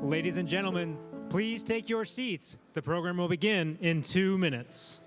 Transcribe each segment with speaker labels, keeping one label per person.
Speaker 1: Ladies and gentlemen, please take your seats. The program will begin in 2 minutes.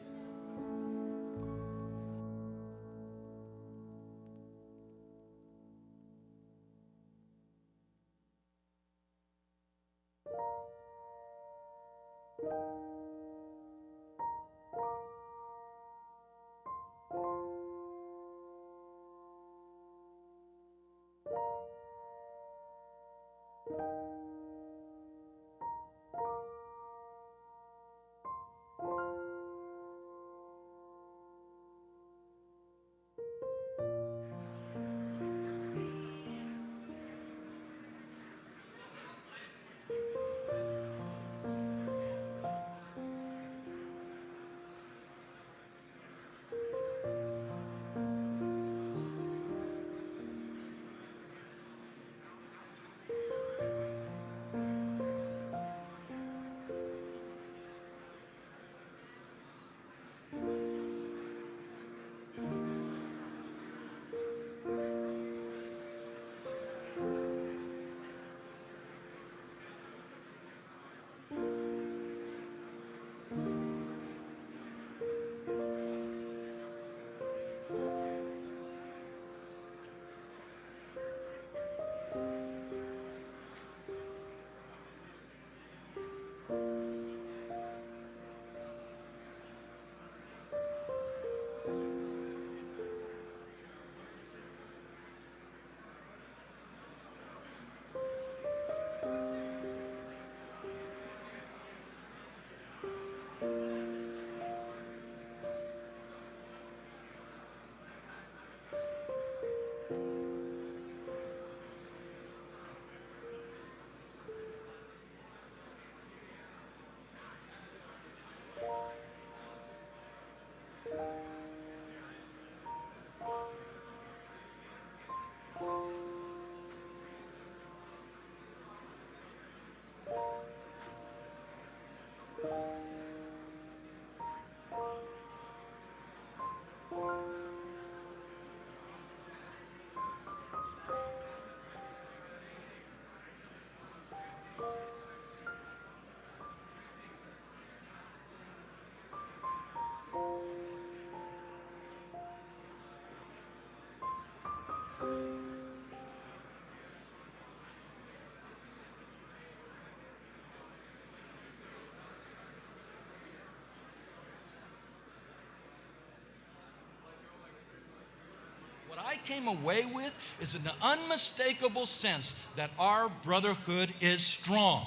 Speaker 2: What I came away with is an unmistakable sense that our brotherhood is strong.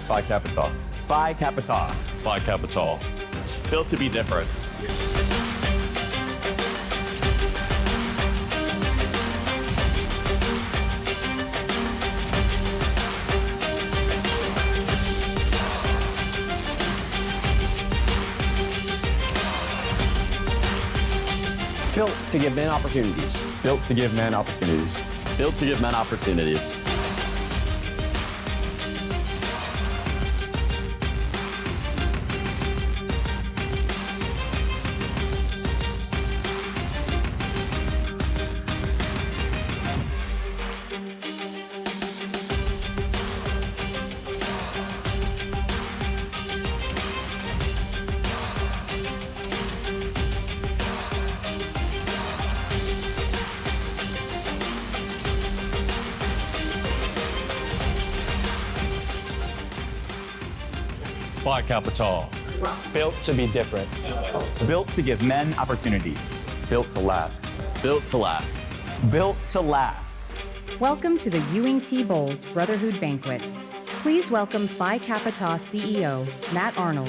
Speaker 3: Phi Kappa. Phi Kappa. Phi Kappa. Built to be different.
Speaker 4: Built to give men opportunities.
Speaker 3: Built to give men opportunities.
Speaker 4: Built to give men opportunities.
Speaker 3: Phi Kappa.
Speaker 4: Built to be different.
Speaker 5: Built to give men opportunities.
Speaker 3: Built to last.
Speaker 4: Built to last.
Speaker 5: Built to last.
Speaker 6: Welcome to the Ewing T. Boles Brotherhood Banquet. Please welcome Phi Kappa Tau CEO, Matt Arnold.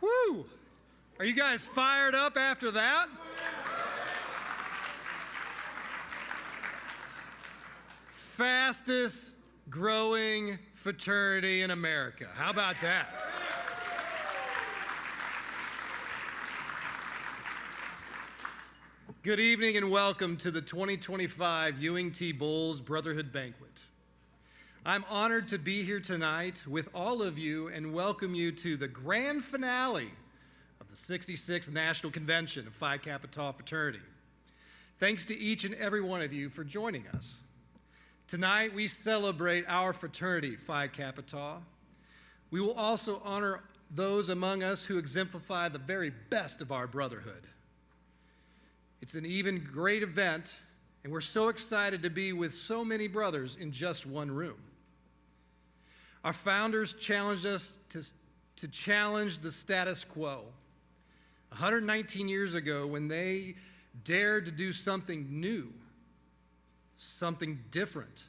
Speaker 1: Woo! Are you guys fired up after that? Fastest growing fraternity in America. How about that?
Speaker 7: Good evening and welcome to the 2025 Ewing T. Boles Brotherhood Banquet. I'm honored to be here tonight with all of you and welcome you to the grand finale of the 66th National Convention of Phi Kappa Tau Fraternity. Thanks to each and every one of you for joining us. Tonight we celebrate our fraternity, Phi Kappa Tau. We will also honor those among us who exemplify the very best of our brotherhood. It's an even great event, and we're so excited to be with so many brothers in just one room. Our founders challenged us to challenge the status quo. 119 years ago, when they dared to do something new, something different,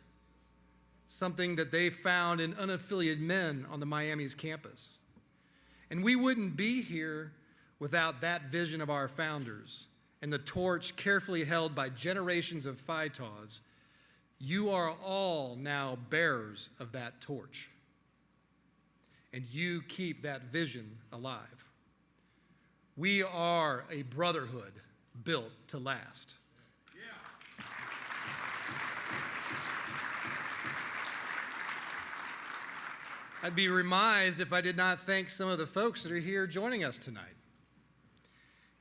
Speaker 7: something that they found in unaffiliated men on the Miami's campus. And we wouldn't be here without that vision of our founders and the torch carefully held by generations of Phi Taus. You are all now bearers of that torch. And you keep that vision alive. We are a brotherhood built to last. I'd be remiss if I did not thank some of the folks that are here joining us tonight.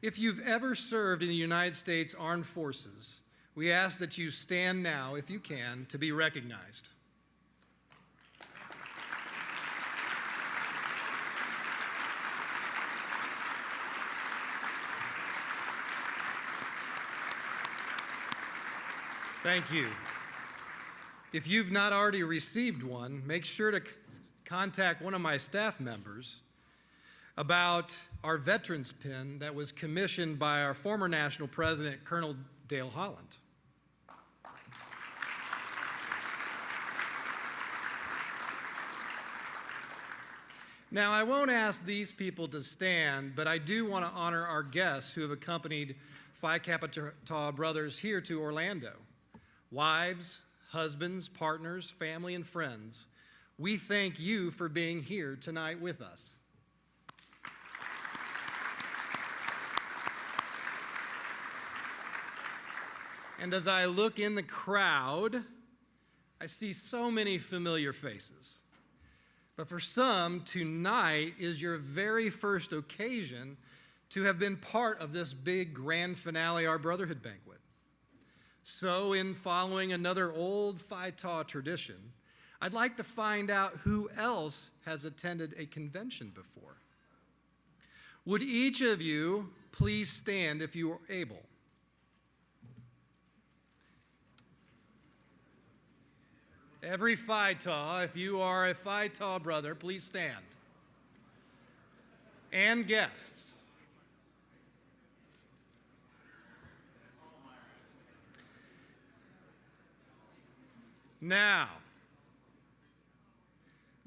Speaker 7: If you've ever served in the United States Armed Forces, we ask that you stand now, if you can, to be recognized. Thank you. If you've not already received one, make sure to contact one of my staff members about our veterans pin that was commissioned by our former national president, Colonel Dale Holland. Now, I won't ask these people to stand, but I do want to honor our guests who have accompanied Phi Kappa Tau brothers here to Orlando. Wives, husbands, partners, family, and friends, we thank you for being here tonight with us. And as I look in the crowd, I see so many familiar faces. But for some, tonight is your very first occasion to have been part of this big grand finale, our Brotherhood Banquet. So in following another old Phi Tau tradition, I'd like to find out who else has attended a convention before. Would each of you please stand if you are able? Every Phi Tau, if you are a Phi Tau brother, please stand. And guests. Now,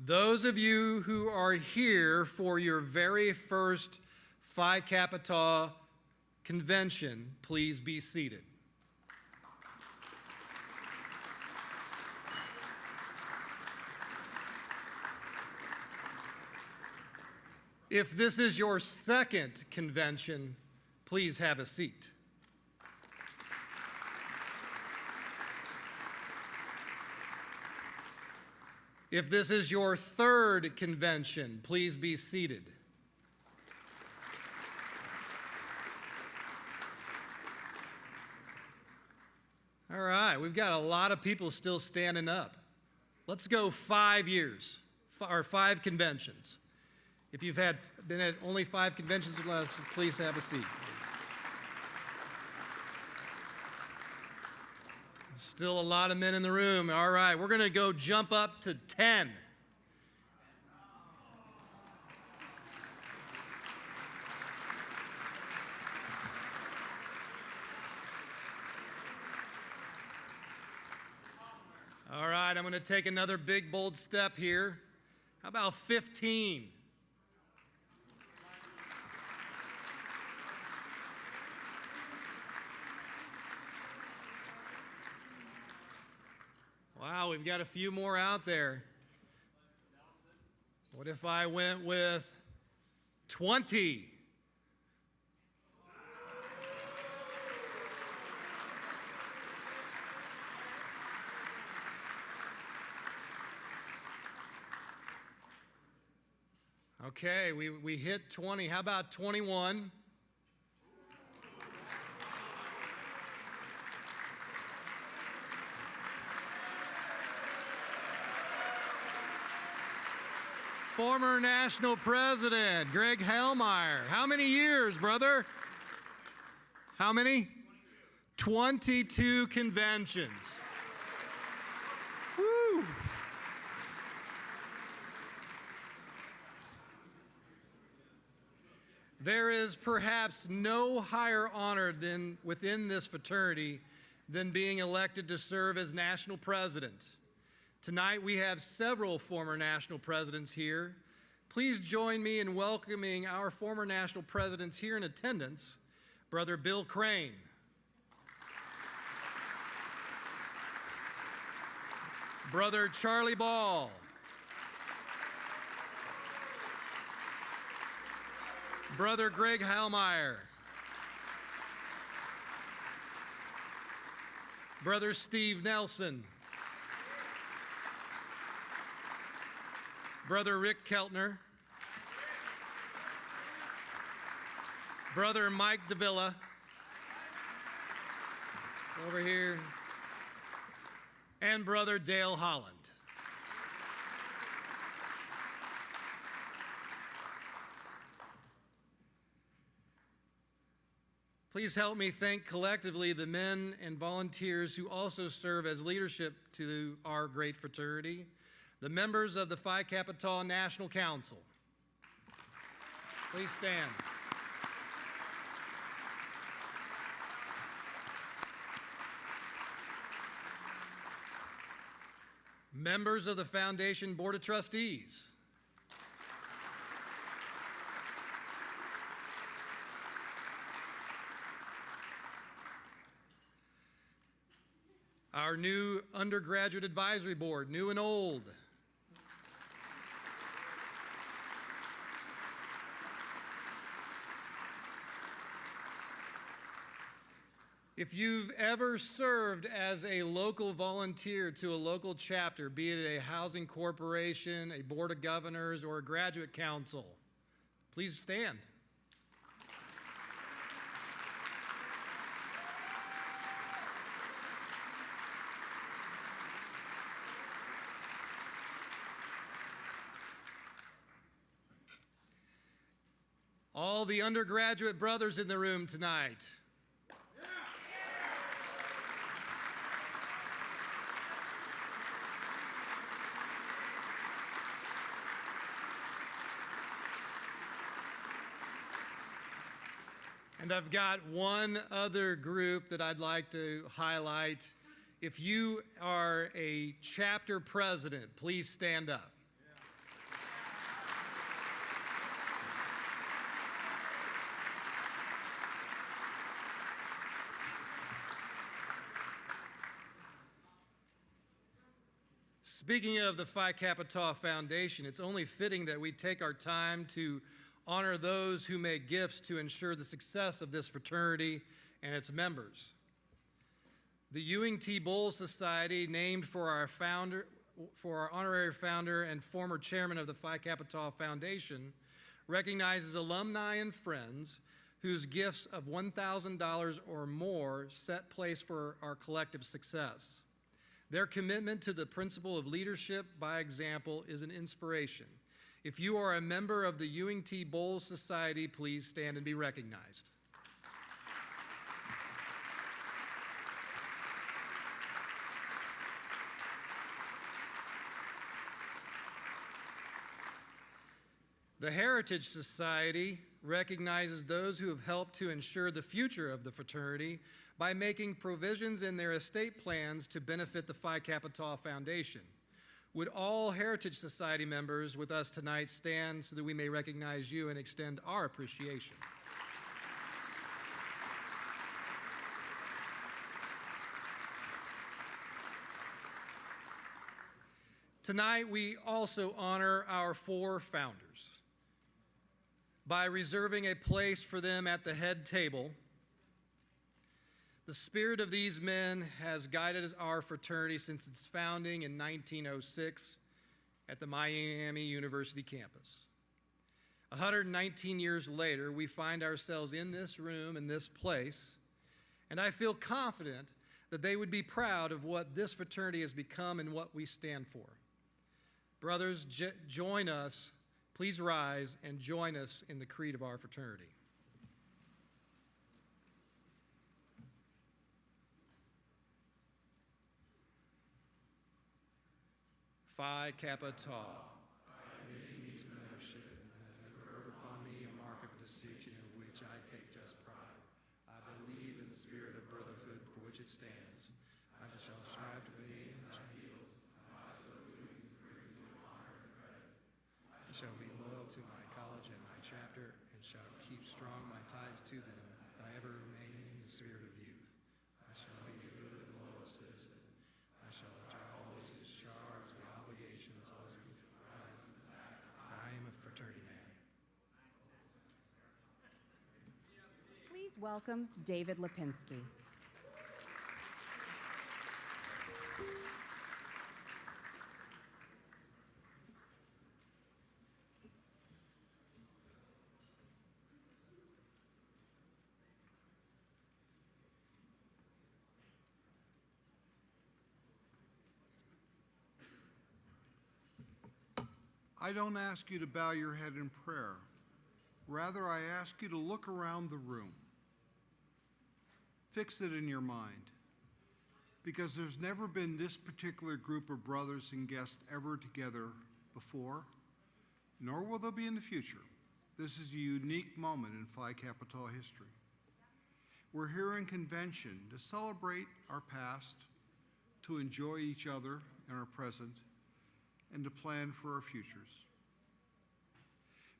Speaker 7: those of you who are here for your very first Phi Kappa Tau convention, please be seated. If this is your second convention, please have a seat. If this is your third convention, please be seated. All right, we've got a lot of people still standing up. Let's go 5 years, or 5 conventions. If you've been at only 5 conventions or less, please have a seat. Still a lot of men in the room. All right, we're going to go jump up to 10. All right, I'm going to take another big, bold step here. How about 15? Wow, we've got a few more out there. What if I went with 20? Okay, we hit 20. How about 21? Former National President Greg Hellmeyer. How many years, brother? How many? 22 conventions. Woo! There is perhaps no higher honor than within this fraternity than being elected to serve as national president. Tonight we have several former national presidents here. Please join me in welcoming our former national presidents here in attendance, Brother Bill Crane, Brother Charlie Ball, Brother Greg Hellmeyer, Brother Steve Nelson, Brother Rick Keltner, Brother Mike Davila, over here, and Brother Dale Holland. Please help me thank collectively the men and volunteers who also serve as leadership to our great fraternity, the members of the Phi Kappa Tau National Council. Please stand. Members of the Foundation Board of Trustees. Our new undergraduate advisory board, new and old. If you've ever served as a local volunteer to a local chapter, be it a housing corporation, a board of governors, or a graduate council, please stand. All the undergraduate brothers in the room tonight. And I've got one other group that I'd like to highlight. If you are a chapter president, please stand up. Speaking of the Phi Kappa Tau Foundation, it's only fitting that we take our time to honor those who make gifts to ensure the success of this fraternity and its members. The Ewing T. Boles Society, named for our honorary founder and former chairman of the Phi Kappa Tau Foundation, recognizes alumni and friends whose gifts of $1,000 or more set place for our collective success. Their commitment to the principle of leadership by example is an inspiration. If you are a member of the Ewing T. Boles Society, please stand and be recognized. The Heritage Society recognizes those who have helped to ensure the future of the fraternity by making provisions in their estate plans to benefit the Phi Kappa Tau Foundation. Would all Heritage Society members with us tonight stand so that we may recognize you and extend our appreciation? Tonight, we also honor our four founders by reserving a place for them at the head table. The spirit of these men has guided our fraternity since its founding in 1906 at the Miami University campus. 119 years later, we find ourselves in this room, in this place, and I feel confident that they would be proud of what this fraternity has become and what we stand for. Brothers, join us. Please rise and join us in the creed of our fraternity. Phi Kappa Tau. It stands. I shall strive to be in thy heels. I shall be loyal to my college and my chapter, and shall keep strong my ties to them, that I ever remain in the spirit of youth. I shall be a good and loyal citizen. I shall always discharge the obligations of I am a fraternity man.
Speaker 6: Please welcome David Lipinski.
Speaker 8: I don't ask you to bow your head in prayer. Rather, I ask you to look around the room. Fix it in your mind, because there's never been this particular group of brothers and guests ever together before, nor will there be in the future. This is a unique moment in Phi Kappa Tau history. We're here in convention to celebrate our past, to enjoy each other in our present, and to plan for our futures.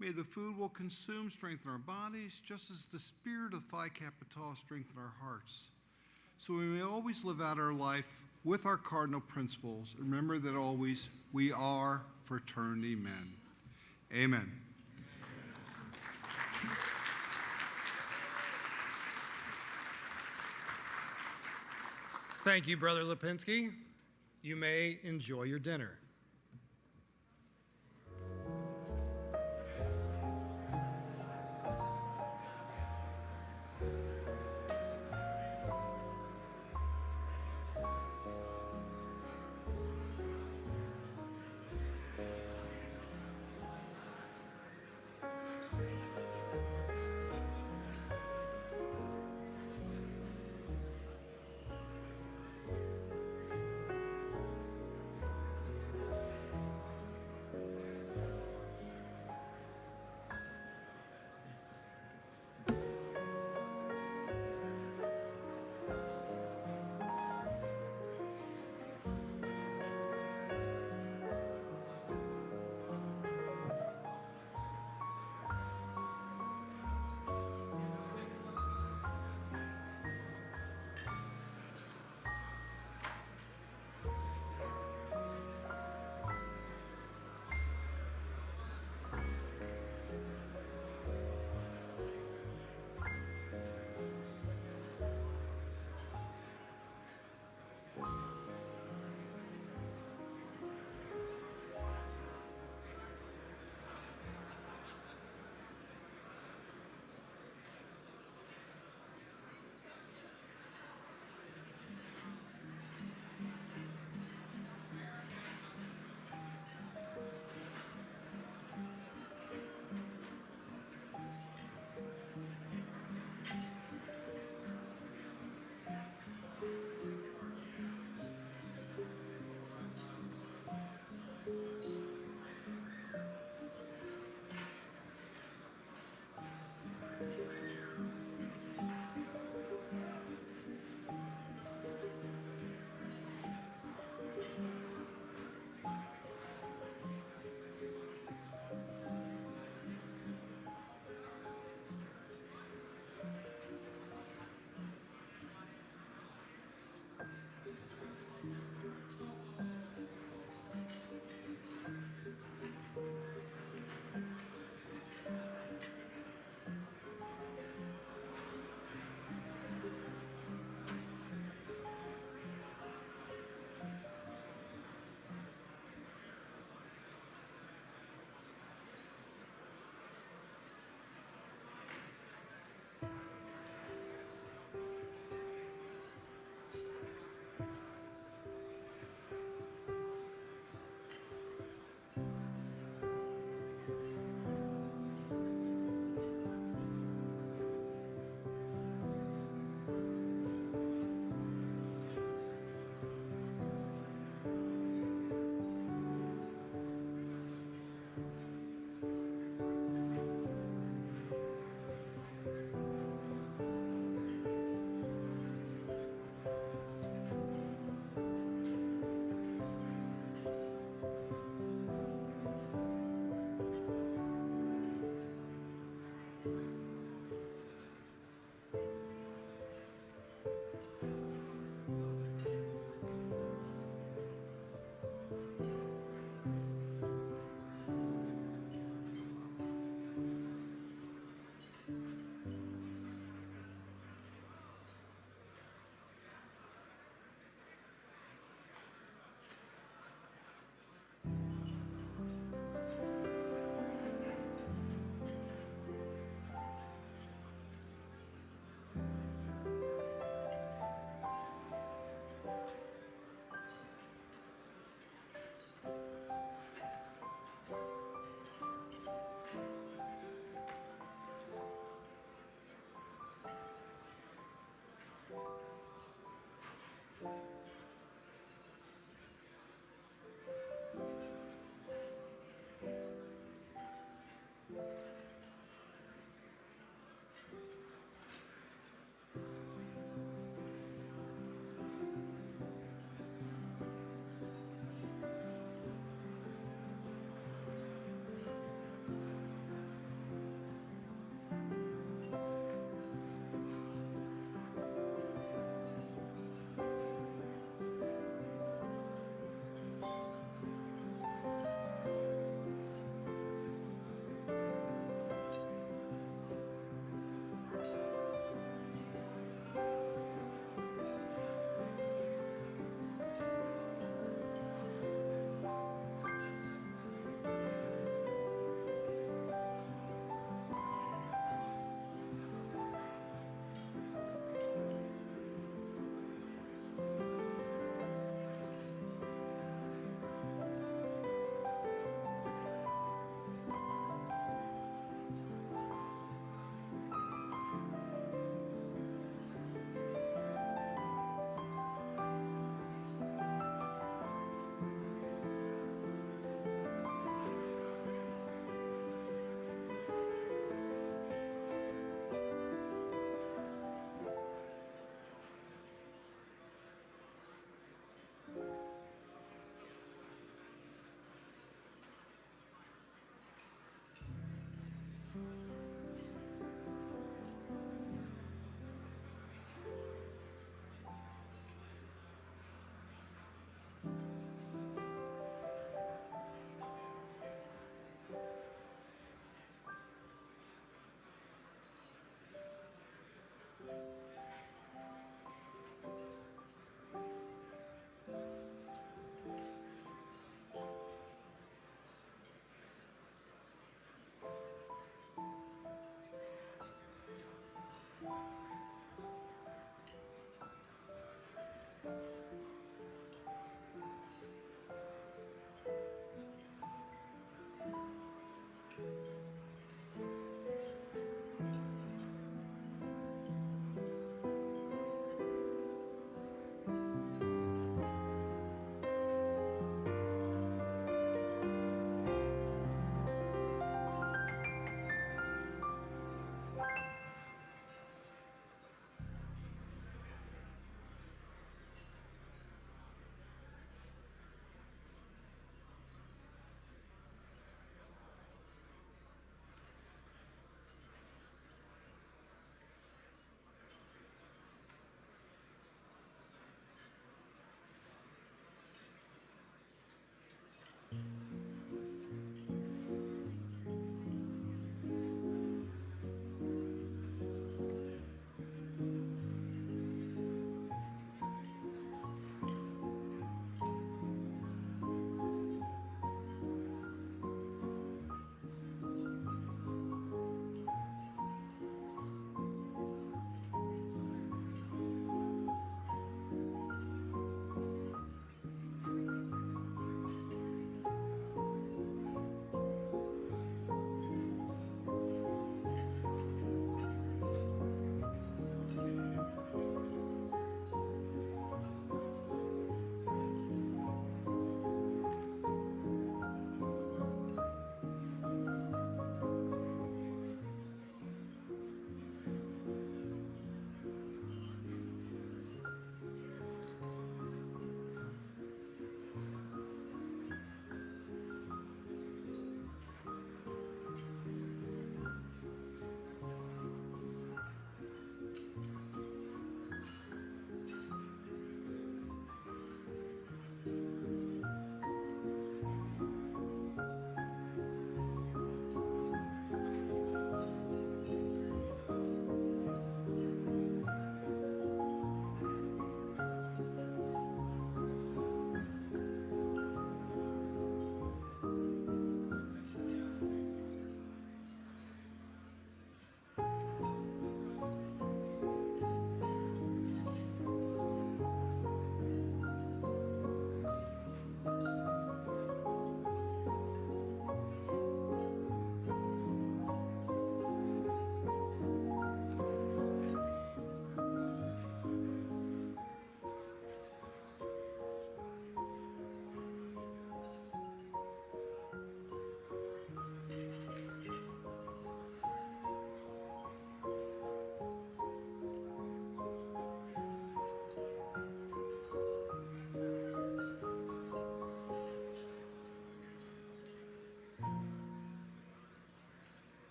Speaker 8: May the food we'll consume strengthen our bodies, just as the spirit of Phi Kappa Tau strengthen our hearts, so we may always live out our life with our cardinal principles. Remember that always we are fraternity men. Amen.
Speaker 7: Thank you, Brother Lipinski. You may enjoy your dinner.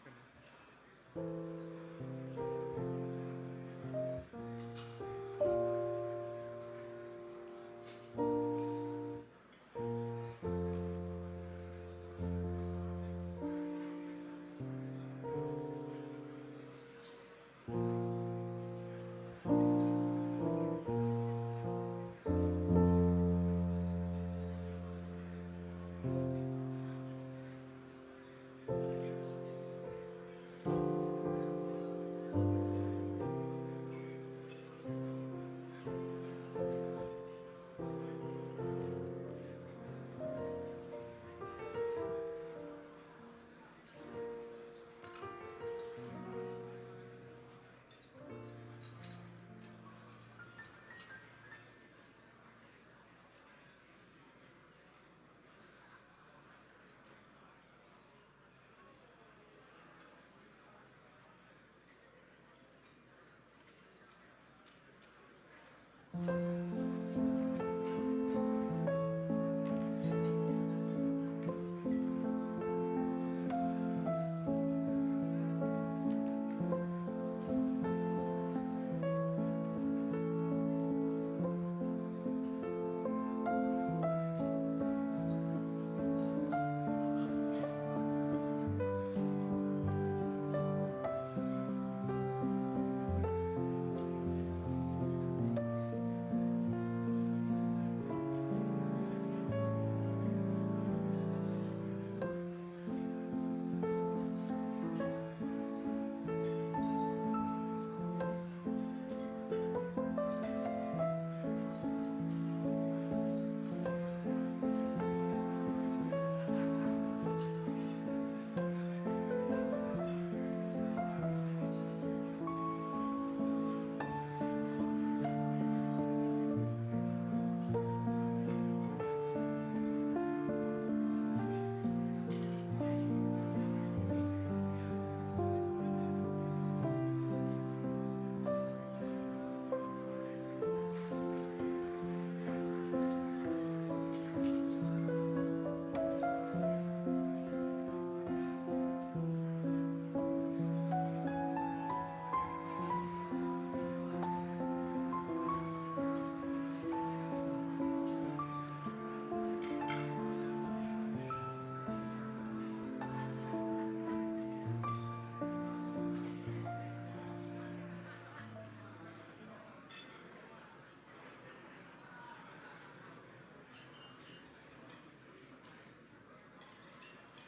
Speaker 1: That's good.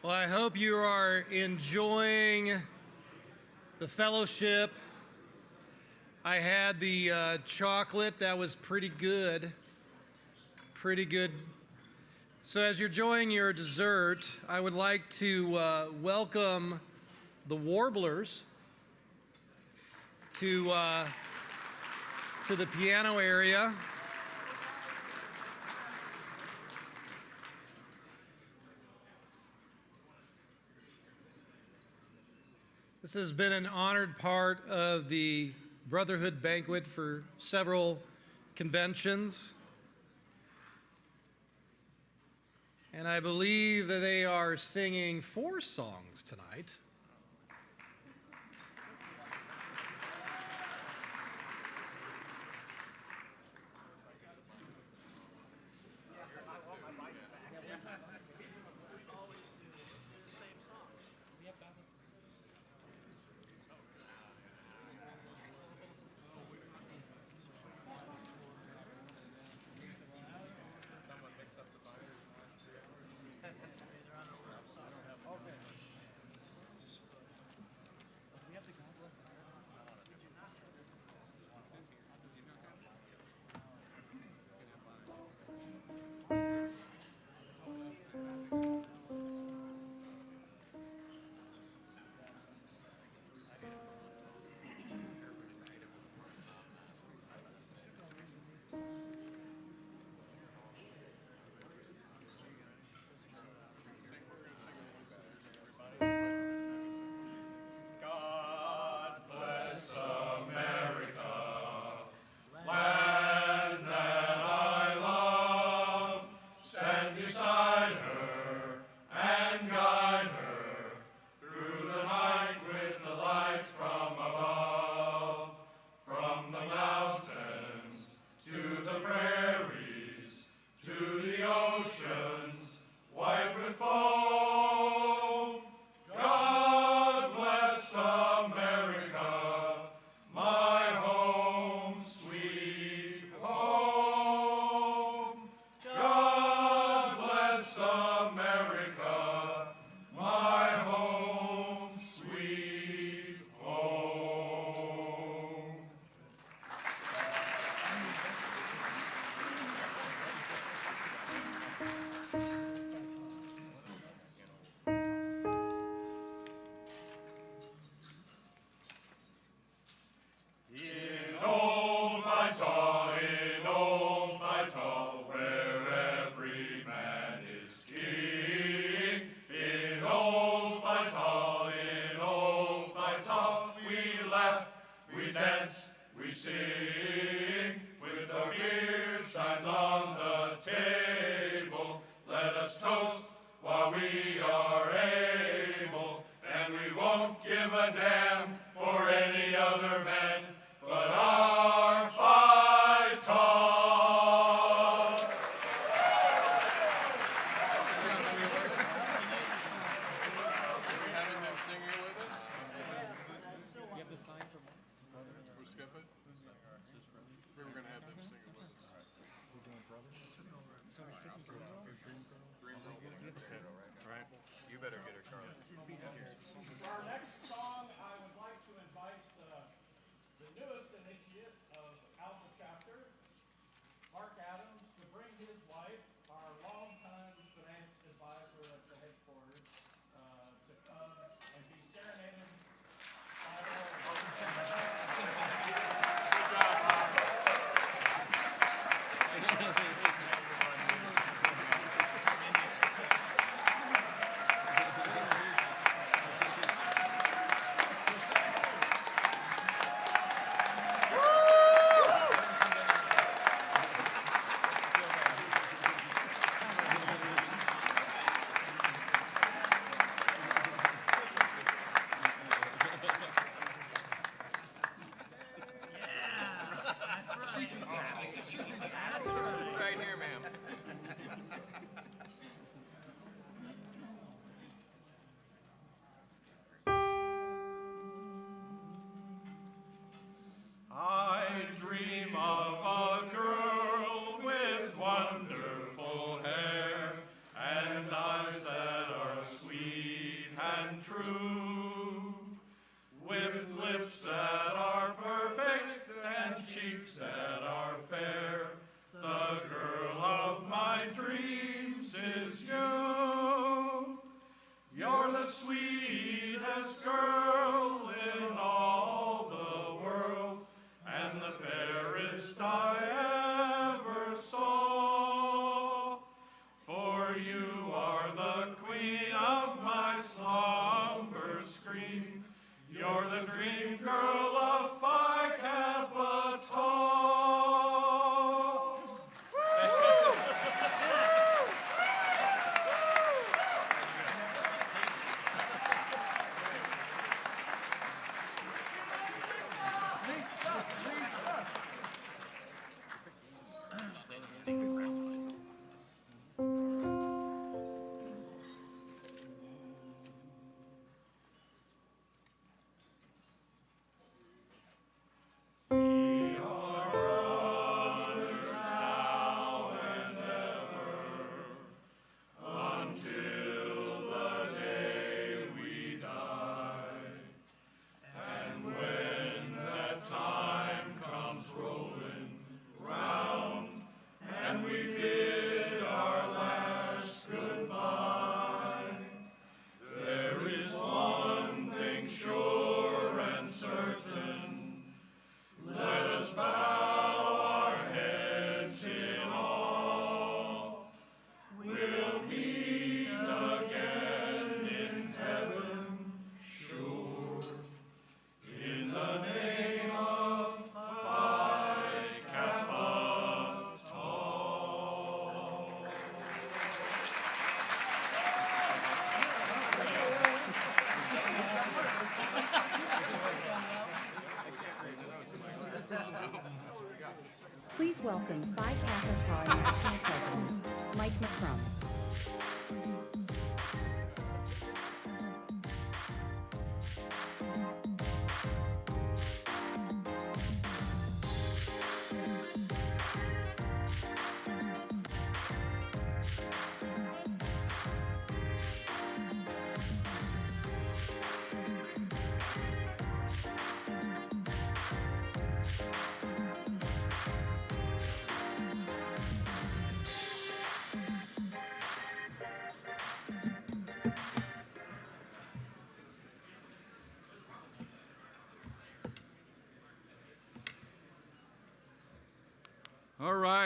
Speaker 7: Well, I hope you are enjoying the fellowship. I had the chocolate. That was pretty good. Pretty good. So as you're enjoying your dessert, I would like to welcome the warblers to the piano area. This has been an honored part of the Brotherhood Banquet for several conventions. And I believe that they are singing 4 songs tonight.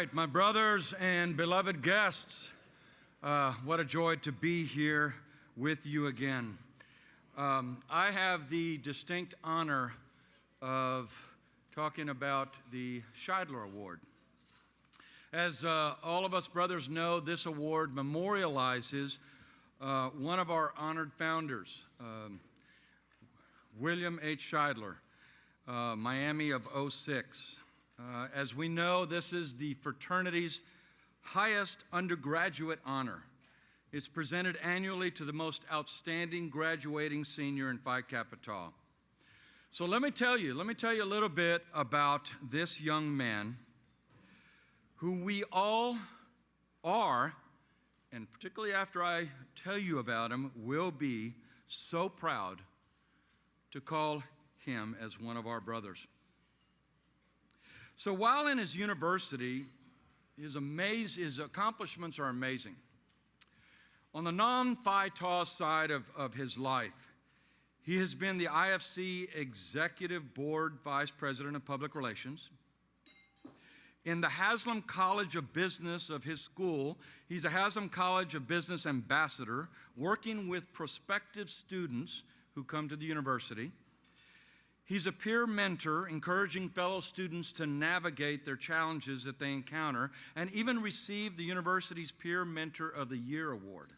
Speaker 2: right, my brothers and beloved guests, what a joy to be here with you again. I have the distinct honor of talking about the Scheidler Award. As all of us brothers know, this award memorializes one of our honored founders, William H. Scheidler, Miami of '06. As we know, this is the fraternity's highest undergraduate honor. It's presented annually to the most outstanding graduating senior in Phi Kappa Tau. So let me tell you a little bit about this young man who we all are, and particularly after I tell you about him, will be so proud to call him as one of our brothers. So while in his university, his accomplishments are amazing. On the non-Phi Tau side of his life, he has been the IFC Executive Board Vice President of Public Relations. In the Haslam College of Business of his school, he's a Haslam College of Business ambassador, working with prospective students who come to the university. He's a peer mentor, encouraging fellow students to navigate their challenges that they encounter, and even received the university's Peer Mentor of the Year award.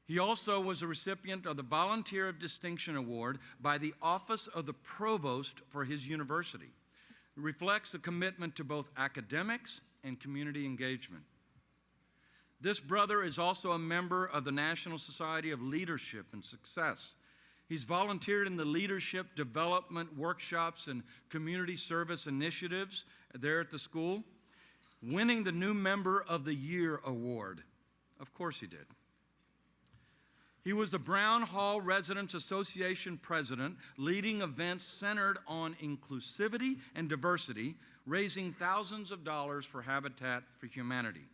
Speaker 2: He also was a recipient of the Volunteer of Distinction Award by the Office of the Provost for his university. It reflects a commitment to both academics and community engagement. This brother is also a member of the National Society of Leadership and Success. He's volunteered in the leadership development workshops and community service initiatives there at the school, winning the New Member of the Year award. Of course he did. He was the Brown Hall Residents Association president, leading events centered on inclusivity and diversity, raising thousands of dollars for Habitat for Humanity.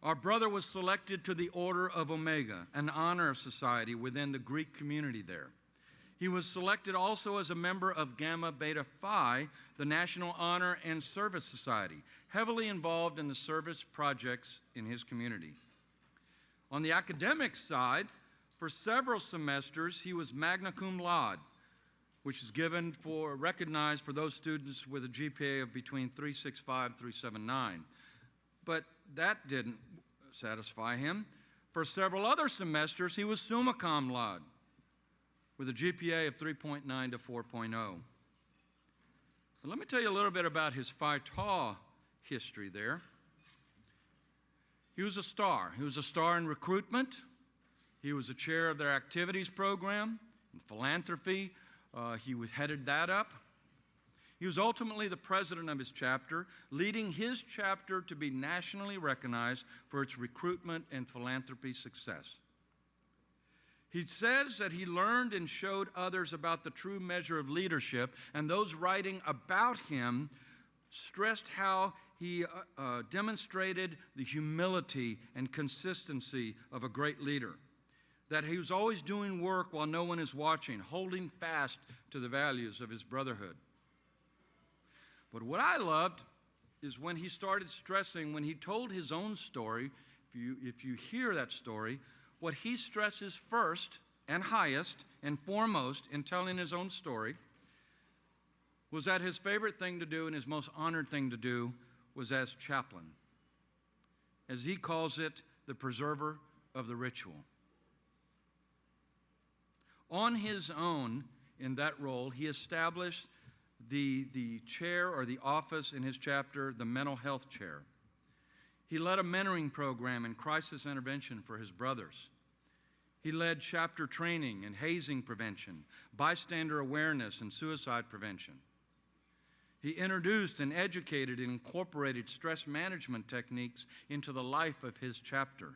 Speaker 2: Our brother was selected to the Order of Omega, an honor society within the Greek community there. He was selected also as a member of Gamma Beta Phi, the National Honor and Service Society, heavily involved in the service projects in his community. On the academic side, for several semesters, he was magna cum laude, which is recognized for those students with a GPA of between 3.65 and 3.79. But that didn't satisfy him. For several other semesters, he was summa cum laude with a GPA of 3.9 to 4.0. But let me tell you a little bit about his Phi Tau history there. He was a star. He was a star in recruitment. He was a chair of their activities program, in philanthropy. He headed that up. He was ultimately the president of his chapter, leading his chapter to be nationally recognized for its recruitment and philanthropy success. He says that he learned and showed others about the true measure of leadership, and those writing about him stressed how he demonstrated the humility and consistency of a great leader, that he was always doing work while no one is watching, holding fast to the values of his brotherhood. But what I loved is when he started stressing, when he told his own story, if you hear that story, what he stresses first and highest and foremost in telling his own story was that his favorite thing to do and his most honored thing to do was as chaplain. As he calls it, the preserver of the ritual. On his own, in that role, he established the chair or the office in his chapter, the mental health chair. He led a mentoring program in crisis intervention for his brothers. He led chapter training in hazing prevention, bystander awareness, and suicide prevention. He introduced and educated and incorporated stress management techniques into the life of his chapter.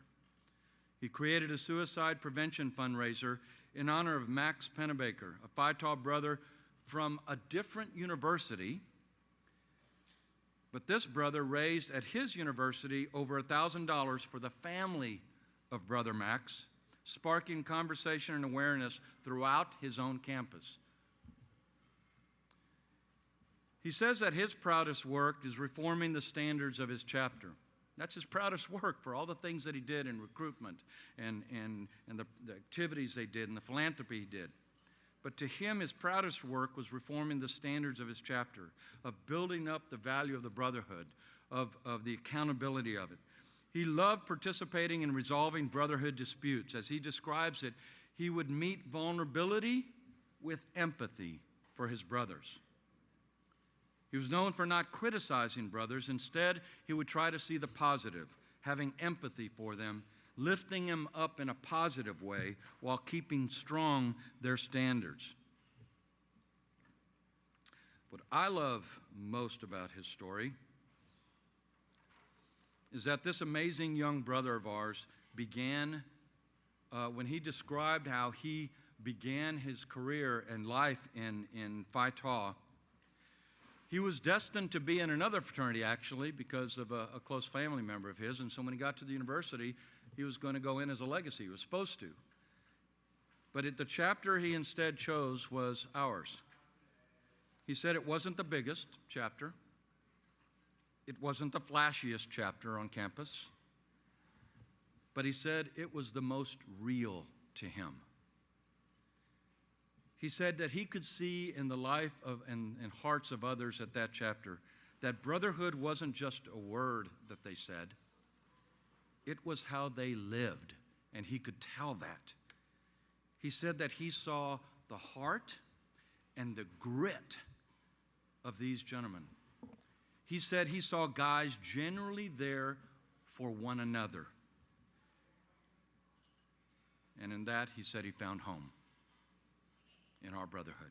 Speaker 2: He created a suicide prevention fundraiser in honor of Max Pennebaker, a Phi Tau brother from a different university, but this brother raised at his university over $1,000 for the family of Brother Max, sparking conversation and awareness throughout his own campus. He says that his proudest work is reforming the standards of his chapter. That's his proudest work for all the things that he did in recruitment and the activities they did and the philanthropy he did. But to him, his proudest work was reforming the standards of his chapter, of building up the value of the brotherhood, of the accountability of it. He loved participating in resolving brotherhood disputes. As he describes it, he would meet vulnerability with empathy for his brothers. He was known for not criticizing brothers. Instead, he would try to see the positive, having empathy for them, lifting them up in a positive way while keeping strong their standards. What I love most about his story is that this amazing young brother of ours began, when he described how he began his career and life in Phi Tau, he was destined to be in another fraternity, actually, because of a close family member of his. And so when he got to the university, he was going to go in as a legacy. He was supposed to. But the chapter he instead chose was ours. He said it wasn't the biggest chapter. It wasn't the flashiest chapter on campus. But he said it was the most real to him. He said that he could see in the life of and hearts of others at that chapter that brotherhood wasn't just a word that they said. It was how they lived, and he could tell that. He said that he saw the heart and the grit of these gentlemen. He said he saw guys generally there for one another. And in that, he said he found home in our brotherhood.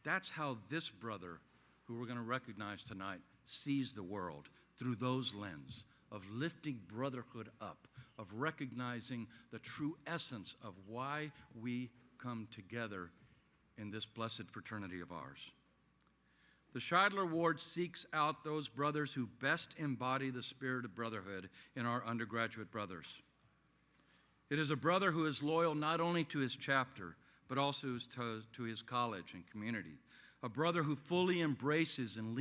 Speaker 2: That's how this brother, who we're going to recognize tonight, sees the world, through those lenses of lifting brotherhood up, of recognizing the true essence of why we come together in this blessed fraternity of ours. The Scheidler Award seeks out those brothers who best embody the spirit of brotherhood in our undergraduate brothers. It is a brother who is loyal not only to his chapter, but also to his college and community. A brother who fully embraces and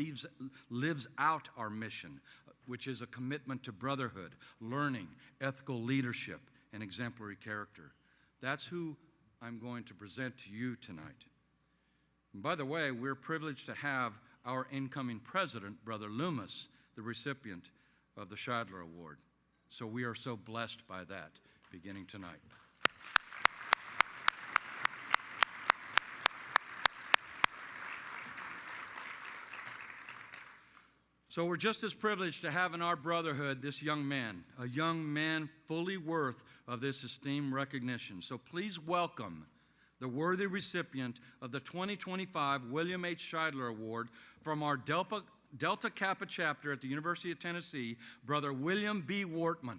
Speaker 2: lives out our mission, which is a commitment to brotherhood, learning, ethical leadership, and exemplary character. That's who I'm going to present to you tonight. And by the way, we're privileged to have our incoming president, Brother Loomis, the recipient of the Scheidler Award. So we are so blessed by that beginning tonight. So we're just as privileged to have in our brotherhood this young man, a young man fully worth of this esteemed recognition. So please welcome the worthy recipient of the 2025 William H. Scheidler Award from our Delta Kappa chapter at the University of Tennessee, Brother William B. Wortman.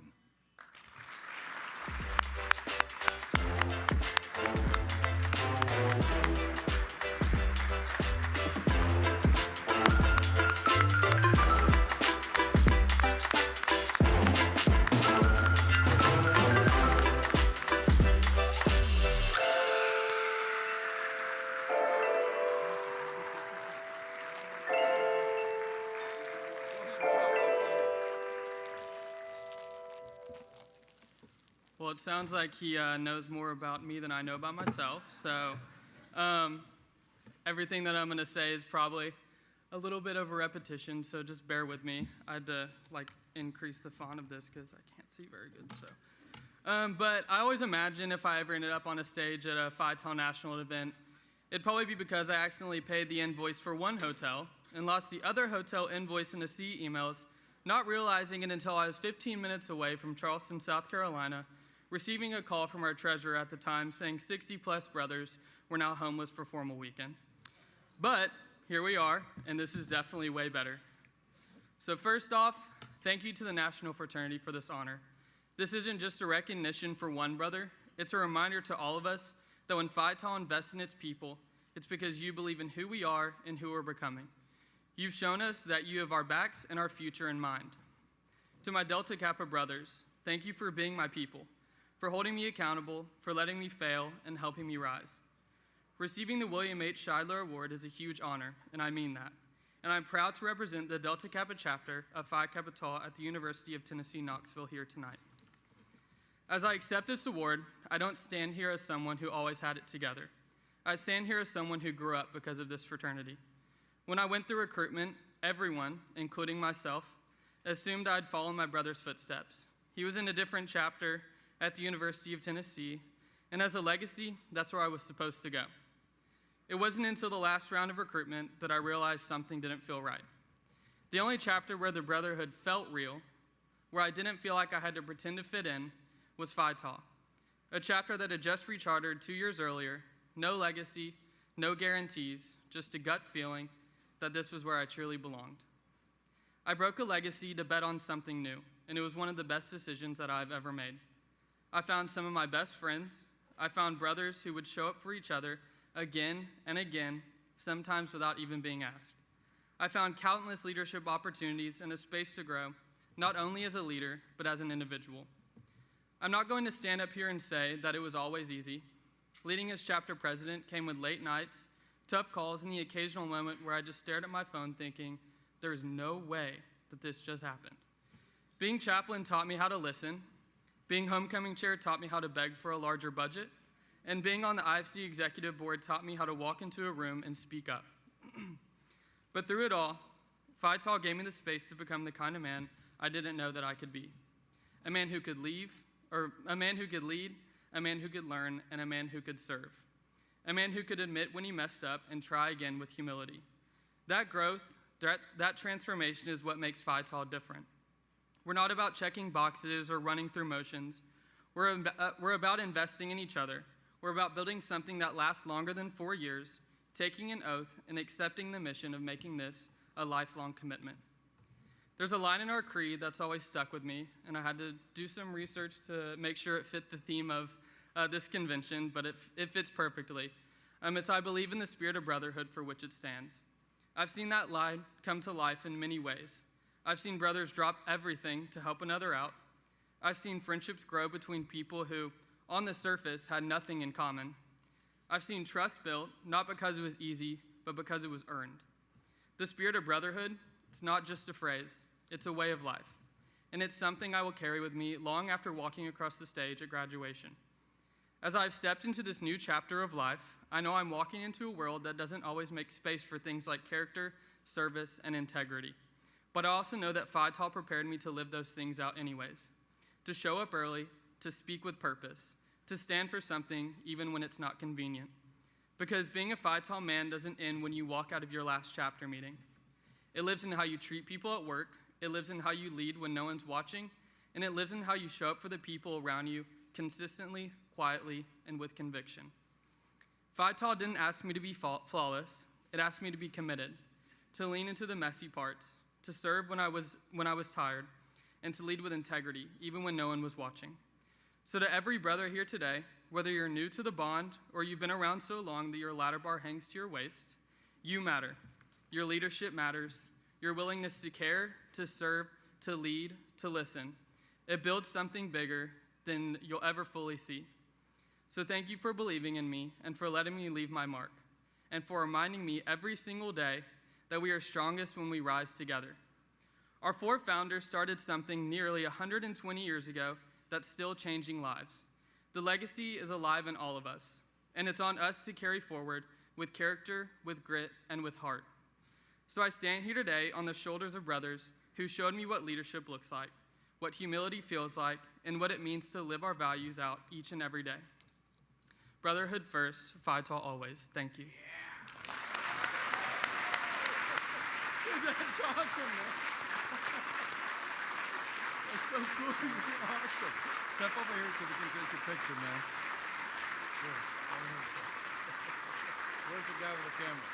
Speaker 9: Well, it sounds like he knows more about me than I know about myself, so everything that I'm going to say is probably a little bit of a repetition, so just bear with me. I had to increase the font of this because I can't see very good. So, but I always imagine if I ever ended up on a stage at a Phi Tau national event, it'd probably be because I accidentally paid the invoice for one hotel and lost the other hotel invoice in the C emails, not realizing it until I was 15 minutes away from Charleston, South Carolina, receiving a call from our treasurer at the time saying 60-plus brothers were now homeless for formal weekend. But here we are, and this is definitely way better. So first off, thank you to the National Fraternity for this honor. This isn't just a recognition for one brother, it's a reminder to all of us that when Phi Tau invests in its people, it's because you believe in who we are and who we're becoming. You've shown us that you have our backs and our future in mind. To my Delta Kappa brothers, thank you for being my people, for holding me accountable, for letting me fail, and helping me rise. Receiving the William H. Scheidler Award is a huge honor, and I mean that. And I'm proud to represent the Delta Kappa chapter of Phi Kappa Tau at the University of Tennessee, Knoxville here tonight. As I accept this award, I don't stand here as someone who always had it together. I stand here as someone who grew up because of this fraternity. When I went through recruitment, everyone, including myself, assumed I'd follow my brother's footsteps. He was in a different chapter at the University of Tennessee, and as a legacy, that's where I was supposed to go. It wasn't until the last round of recruitment that I realized something didn't feel right. The only chapter where the brotherhood felt real, where I didn't feel like I had to pretend to fit in, was Phi Tau, a chapter that had just rechartered 2 years earlier, no legacy, no guarantees, just a gut feeling that this was where I truly belonged. I broke a legacy to bet on something new, and it was one of the best decisions that I've ever made. I found some of my best friends. I found brothers who would show up for each other again and again, sometimes without even being asked. I found countless leadership opportunities and a space to grow, not only as a leader, but as an individual. I'm not going to stand up here and say that it was always easy. Leading as chapter president came with late nights, tough calls, and the occasional moment where I just stared at my phone thinking, there's no way that this just happened. Being chaplain taught me how to listen. Being homecoming chair taught me how to beg for a larger budget. And being on the IFC executive board taught me how to walk into a room and speak up. But through it all, Phi Tau gave me the space to become the kind of man I didn't know that I could be. A man who could lead, a man who could learn, and a man who could serve. A man who could admit when he messed up and try again with humility. That growth, that transformation is what makes Phi Tau different. We're not about checking boxes or running through motions. We're about investing in each other. We're about building something that lasts longer than 4 years, taking an oath, and accepting the mission of making this a lifelong commitment. There's a line in our creed that's always stuck with me, and I had to do some research to make sure it fit the theme of this convention, but it fits perfectly. It's I believe in the spirit of brotherhood for which it stands. I've seen that line come to life in many ways. I've seen brothers drop everything to help another out. I've seen friendships grow between people who, on the surface, had nothing in common. I've seen trust built, not because it was easy, but because it was earned. The spirit of brotherhood, it's not just a phrase, it's a way of life. And it's something I will carry with me long after walking across the stage at graduation. As I've stepped into this new chapter of life, I know I'm walking into a world that doesn't always make space for things like character, service, and integrity. But I also know that Phi Tau prepared me to live those things out anyways, to show up early, to speak with purpose, to stand for something even when it's not convenient. Because being a Phi Tau man doesn't end when you walk out of your last chapter meeting. It lives in how you treat people at work, it lives in how you lead when no one's watching, and it lives in how you show up for the people around you consistently, quietly, and with conviction. Phi Tau didn't ask me to be flawless, it asked me to be committed, to lean into the messy parts, to serve when I was tired, and to lead with integrity, even when no one was watching. So to every brother here today, whether you're new to the bond or you've been around so long that your ladder bar hangs to your waist, you matter. Your leadership matters. Your willingness to care, to serve, to lead, to listen. It builds something bigger than you'll ever fully see. So thank you for believing in me and for letting me leave my mark, and for reminding me every single day that we are strongest when we rise together. Our four founders started something nearly 120 years ago that's still changing lives. The legacy is alive in all of us, and it's on us to carry forward with character, with grit, and with heart. So I stand here today on the shoulders of brothers who showed me what leadership looks like, what humility feels like, and what it means to live our values out each and every day. Brotherhood first, Phi Tau always. Thank you. That's awesome, man. That's so cool. You're awesome.
Speaker 2: Step over here so we can take your picture, man. Where's the guy with the camera?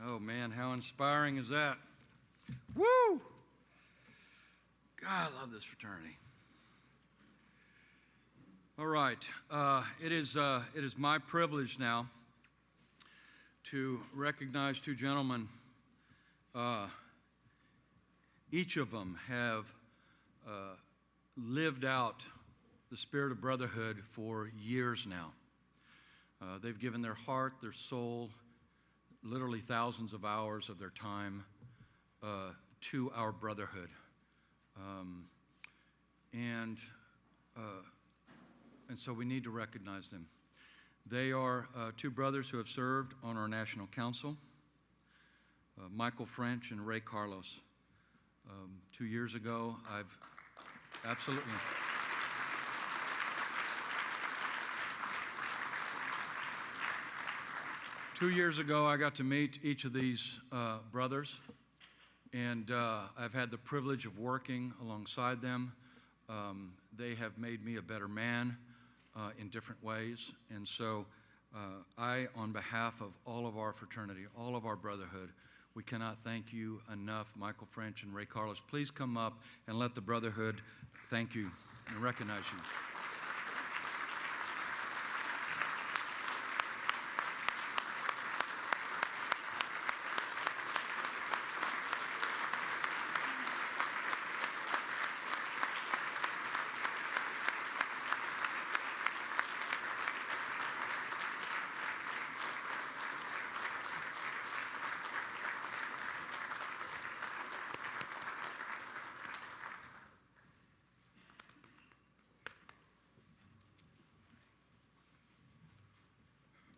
Speaker 2: Oh man, how inspiring is that? Woo! God, I love this fraternity. All right, it is my privilege now to recognize two gentlemen. Each of them have lived out the spirit of brotherhood for years now. They've given their heart, their soul, literally thousands of hours of their time to our brotherhood. And so we need to recognize them. They are two brothers who have served on our national council, Michael French and Ray Carlos. 2 years ago, absolutely. 2 years ago, I got to meet each of these brothers, and I've had the privilege of working alongside them. They have made me a better man in different ways, and so I, on behalf of all of our fraternity, all of our brotherhood, we cannot thank you enough, Michael French and Ray Carlos. Please come up and let the brotherhood thank you and recognize you.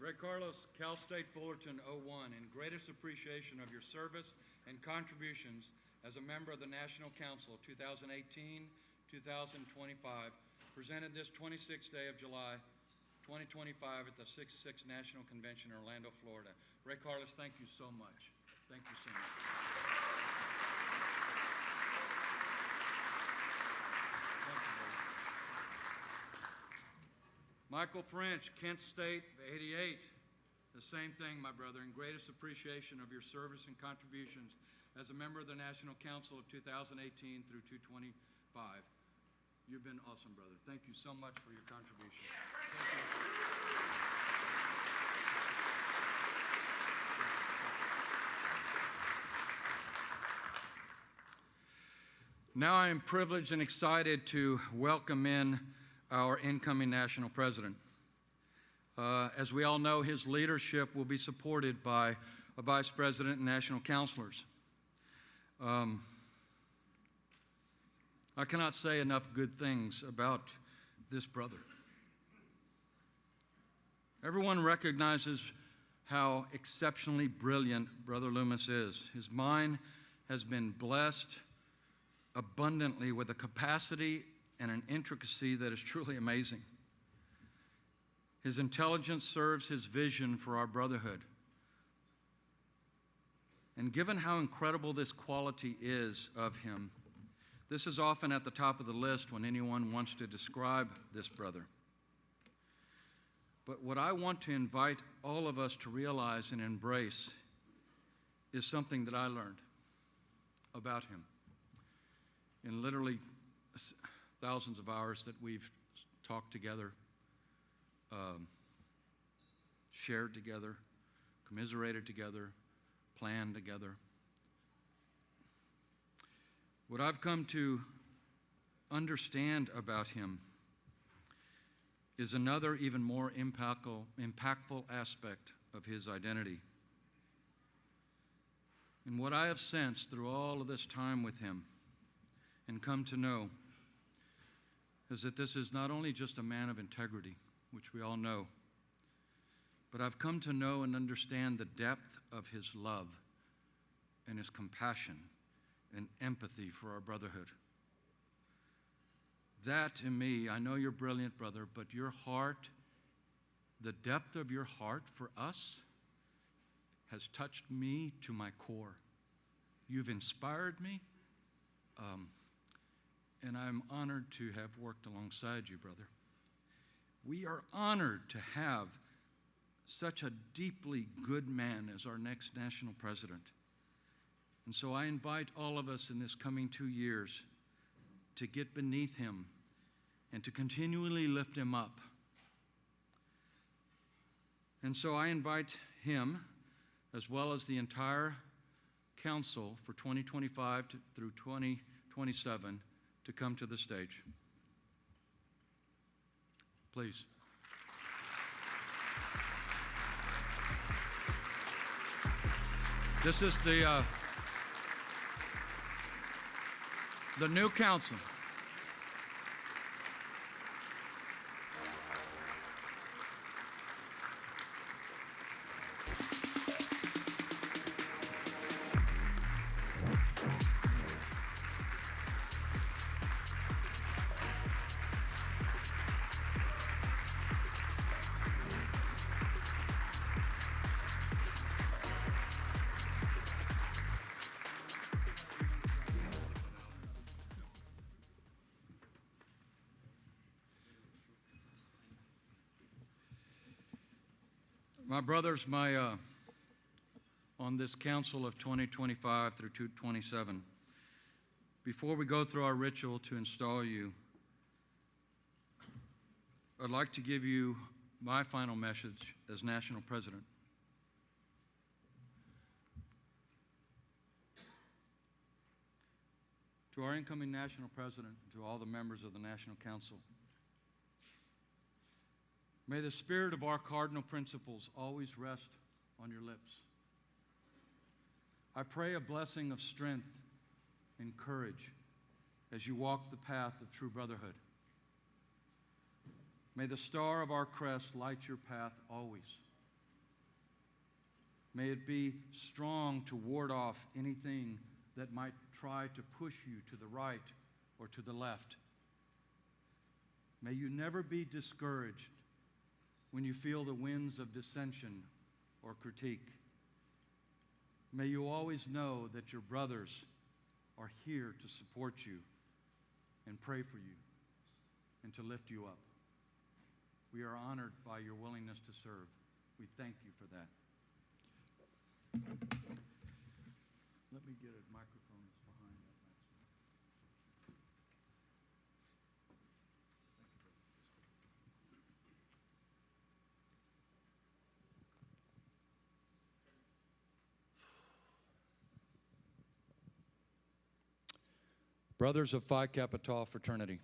Speaker 2: Ray Carlos, Cal State Fullerton 01, in greatest appreciation of your service and contributions as a member of the National Council 2018-2025, presented this 26th day of July 2025 at the 66th National Convention in Orlando, Florida. Ray Carlos, thank you so much. Thank you so much. Michael French, Kent State, 88. The same thing, my brother, in greatest appreciation of your service and contributions as a member of the National Council of 2018 through 2025. You've been awesome, brother. Thank you so much for your contribution. Thank you. Now I am privileged and excited to welcome in our incoming national president. As we all know, his leadership will be supported by a vice president and national counselors. I cannot say enough good things about this brother. Everyone recognizes how exceptionally brilliant Brother Loomis is. His mind has been blessed abundantly with a capacity and an intricacy that is truly amazing. His intelligence serves his vision for our brotherhood. And given how incredible this quality is of him, this is often at the top of the list when anyone wants to describe this brother. But what I want to invite all of us to realize and embrace is something that I learned about him in literally thousands of hours that we've talked together, shared together, commiserated together, planned together. What I've come to understand about him is another even more impactful aspect of his identity. And what I have sensed through all of this time with him and come to know is that this is not only just a man of integrity, which we all know, but I've come to know and understand the depth of his love and his compassion and empathy for our brotherhood. That in me, I know you're brilliant, brother, but your heart, the depth of your heart for us has touched me to my core. You've inspired me, and I'm honored to have worked alongside you, brother. We are honored to have such a deeply good man as our next national president. And so I invite all of us in this coming 2 years to get beneath him and to continually lift him up. And so I invite him as well as the entire council for 2025 through 2027 to come to the stage. Please. This is the new council. My brothers, on this council of 2025 through 2027, before we go through our ritual to install you, I'd like to give you my final message as national president. To our incoming national president, to all the members of the National Council, may the spirit of our cardinal principles always rest on your lips. I pray a blessing of strength and courage as you walk the path of true brotherhood. May the star of our crest light your path always. May it be strong to ward off anything that might try to push you to the right or to the left. May you never be discouraged when you feel the winds of dissension or critique. May you always know that your brothers are here to support you and pray for you and to lift you up. We are honored by your willingness to serve. We thank you for that. Let me get a microphone that's behind that. Brothers of Phi Kappa Tau fraternity,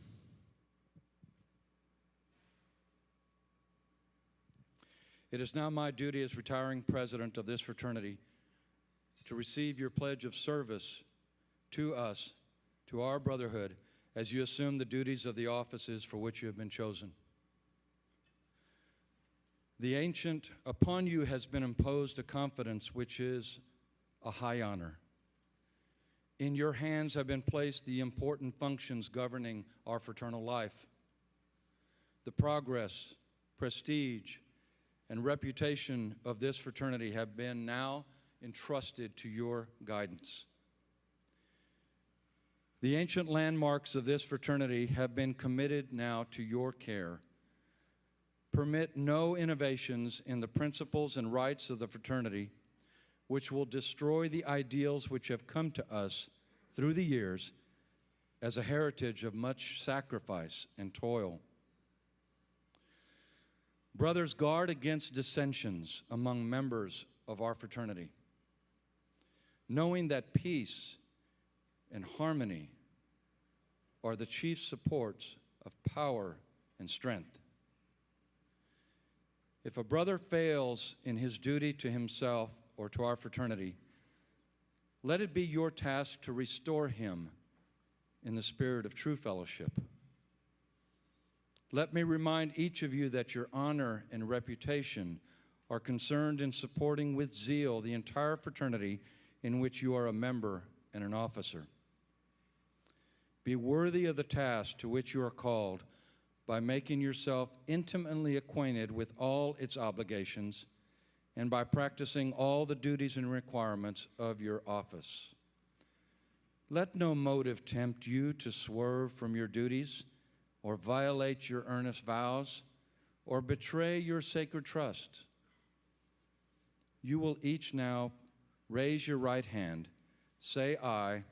Speaker 2: it is now my duty as retiring president of this fraternity to receive your pledge of service to us, to our brotherhood, as you assume the duties of the offices for which you have been chosen. The ancient upon you has been imposed a confidence which is a high honor. In your hands have been placed the important functions governing our fraternal life. The progress, prestige, and reputation of this fraternity have been now entrusted to your guidance. The ancient landmarks of this fraternity have been committed now to your care. Permit no innovations in the principles and rights of the fraternity which will destroy the ideals which have come to us through the years as a heritage of much sacrifice and toil. Brothers, guard against dissensions among members of our fraternity, knowing that peace and harmony are the chief supports of power and strength. If a brother fails in his duty to himself or to our fraternity, let it be your task to restore him in the spirit of true fellowship. Let me remind each of you that your honor and reputation are concerned in supporting with zeal the entire fraternity in which you are a member and an officer. Be worthy of the task to which you are called by making yourself intimately acquainted with all its obligations and by practicing all the duties and requirements of your office. Let no motive tempt you to swerve from your duties or violate your earnest vows or betray your sacred trust. You will each now raise your right hand, say "I,"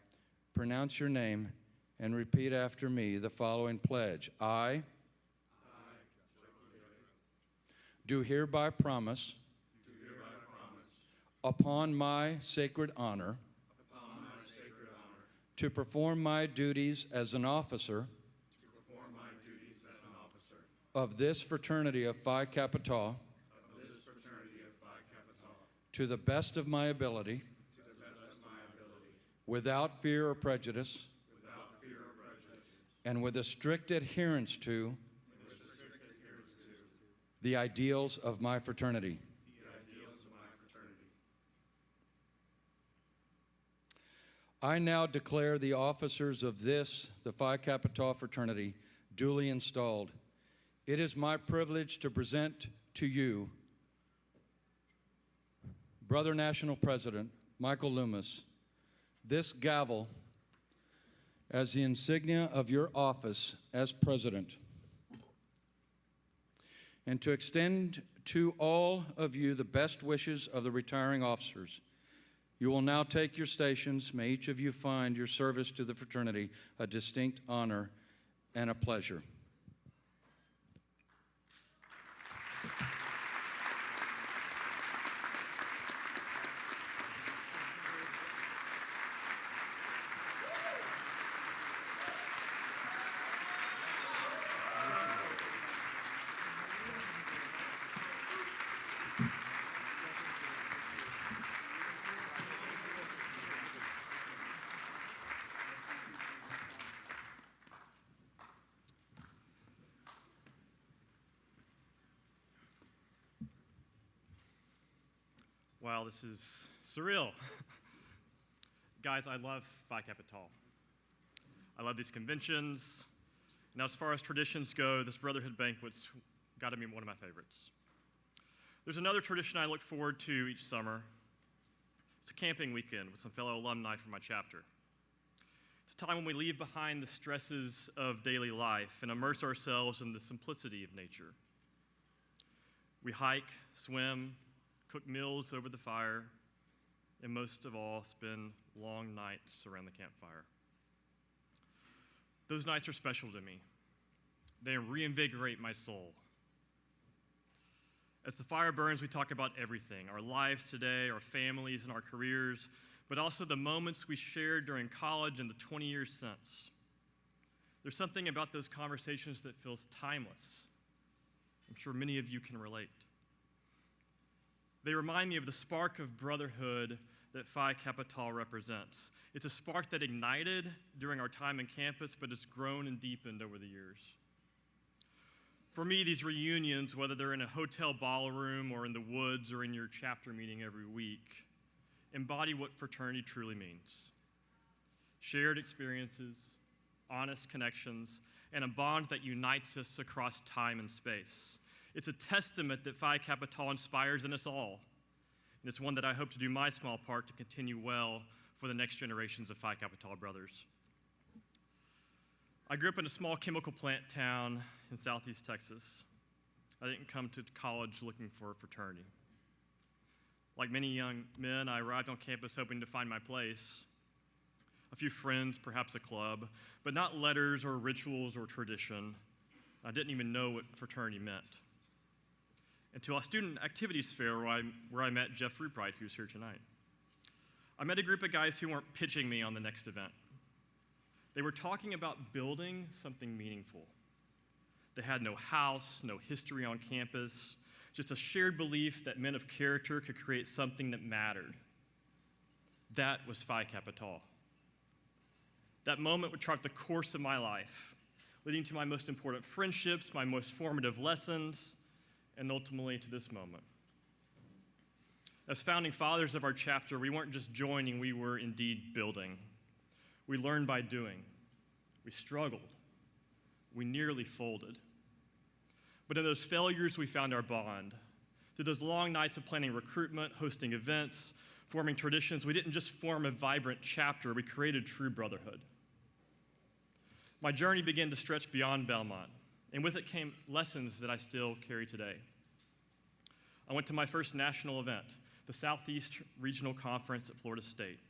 Speaker 2: pronounce your name, and repeat after me the following pledge. I do hereby promise upon my sacred honor, to perform my duties as an officer of this fraternity of Phi Kappa Tau to the best of my ability, without fear or prejudice, and with a strict adherence to the ideals of my fraternity. I now declare the officers of this, the Phi Kappa Tau fraternity, duly installed. It is my privilege to present to you Brother National President Michael Loomis this gavel as the insignia of your office as president, and to extend to all of you the best wishes of the retiring officers. You will now take your stations. May each of you find your service to the fraternity a distinct honor and a pleasure.
Speaker 10: Wow, this is surreal. Guys, I love Phi Kappa Tau. I love these conventions. Now, as far as traditions go, this Brotherhood Banquet's got to be one of my favorites. There's another tradition I look forward to each summer. It's a camping weekend with some fellow alumni from my chapter. It's a time when we leave behind the stresses of daily life and immerse ourselves in the simplicity of nature. We hike, swim, cook meals over the fire, and most of all, spend long nights around the campfire. Those nights are special to me. They reinvigorate my soul. As the fire burns, we talk about everything, our lives today, our families, and our careers, but also the moments we shared during college and the 20 years since. There's something about those conversations that feels timeless. I'm sure many of you can relate. They remind me of the spark of brotherhood that Phi Kappa Tau represents. It's a spark that ignited during our time on campus, but it's grown and deepened over the years. For me, these reunions, whether they're in a hotel ballroom or in the woods or in your chapter meeting every week, embody what fraternity truly means. Shared experiences, honest connections, and a bond that unites us across time and space. It's a testament that Phi Kappa Tau inspires in us all, and it's one that I hope to do my small part to continue well for the next generations of Phi Kappa Tau brothers. I grew up in a small chemical plant town in southeast Texas. I didn't come to college looking for a fraternity. Like many young men, I arrived on campus hoping to find my place. A few friends, perhaps a club, but not letters or rituals or tradition. I didn't even know what fraternity meant. Until a student activities fair where I met Jeff Rubright, who's here tonight. I met a group of guys who weren't pitching me on the next event. They were talking about building something meaningful. They had no house, no history on campus, just a shared belief that men of character could create something that mattered. That was Phi Kappa Tau. That moment would chart the course of my life, leading to my most important friendships, my most formative lessons, and ultimately to this moment. As founding fathers of our chapter, we weren't just joining, we were indeed building. We learned by doing. We struggled. We nearly folded. But in those failures, we found our bond. Through those long nights of planning recruitment, hosting events, forming traditions, we didn't just form a vibrant chapter, we created true brotherhood. My journey began to stretch beyond Belmont, and with it came lessons that I still carry today. I went to my first national event, the Southeast Regional Conference at Florida State.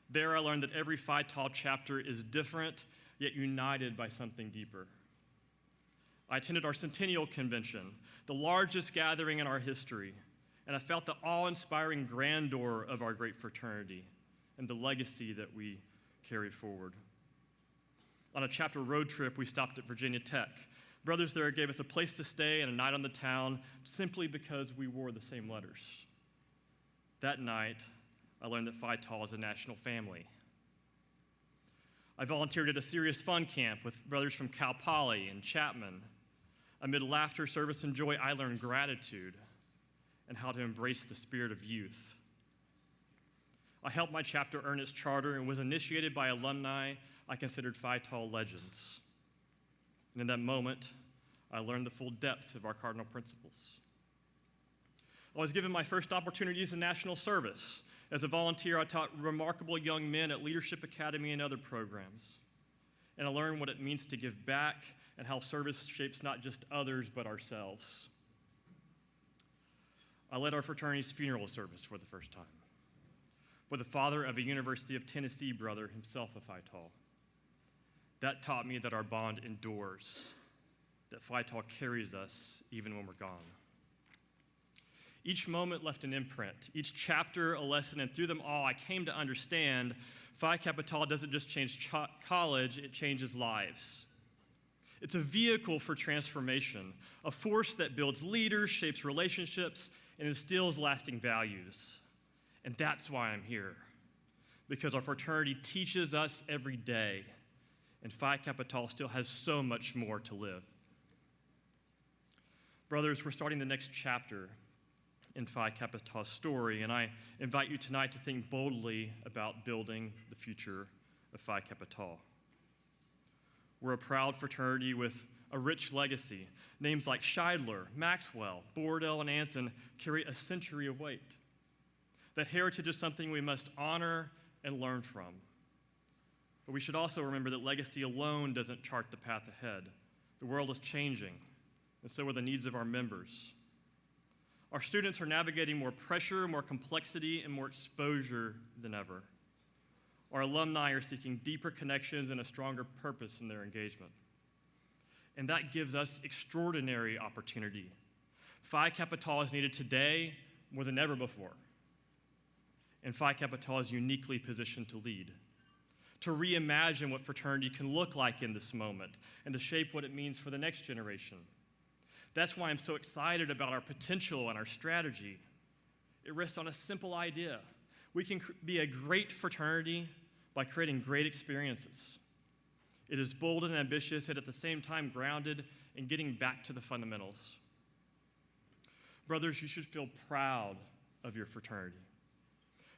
Speaker 10: There I learned that every Phi Tau chapter is different, yet united by something deeper. I attended our Centennial Convention, the largest gathering in our history, and I felt the awe-inspiring grandeur of our great fraternity and the legacy that we carry forward. On a chapter road trip, we stopped at Virginia Tech. Brothers there gave us a place to stay and a night on the town simply because we wore the same letters. That night, I learned that Phi Tau is a national family. I volunteered at a serious fun camp with brothers from Cal Poly and Chapman. Amid laughter, service, and joy, I learned gratitude and how to embrace the spirit of youth. I helped my chapter earn its charter and was initiated by alumni I considered Phi Tau legends. And in that moment, I learned the full depth of our cardinal principles. I was given my first opportunities in national service. As a volunteer, I taught remarkable young men at Leadership Academy and other programs. And I learned what it means to give back and how service shapes not just others, but ourselves. I led our fraternity's funeral service for the first time with the father of a University of Tennessee brother, himself a Phi Tau. That taught me that our bond endures, that Phi Tau carries us even when we're gone. Each moment left an imprint, each chapter a lesson, and through them all I came to understand Phi Kappa Tau doesn't just change college, it changes lives. It's a vehicle for transformation, a force that builds leaders, shapes relationships, and instills lasting values. And that's why I'm here, because our fraternity teaches us every day, and Phi Kappa Tau still has so much more to live. Brothers, we're starting the next chapter in Phi Kappa Tau's story, and I invite you tonight to think boldly about building the future of Phi Kappa Tau. We're a proud fraternity with a rich legacy. Names like Scheidler, Maxwell, Bordell, and Anson carry a century of weight. That heritage is something we must honor and learn from. But we should also remember that legacy alone doesn't chart the path ahead. The world is changing, and so are the needs of our members. Our students are navigating more pressure, more complexity, and more exposure than ever. Our alumni are seeking deeper connections and a stronger purpose in their engagement. And that gives us extraordinary opportunity. Phi Kappa Tau is needed today more than ever before. And Phi Kappa Tau is uniquely positioned to lead, to reimagine what fraternity can look like in this moment, and to shape what it means for the next generation. That's why I'm so excited about our potential and our strategy. It rests on a simple idea. We can be a great fraternity by creating great experiences. It is bold and ambitious, and at the same time grounded in getting back to the fundamentals. Brothers, you should feel proud of your fraternity.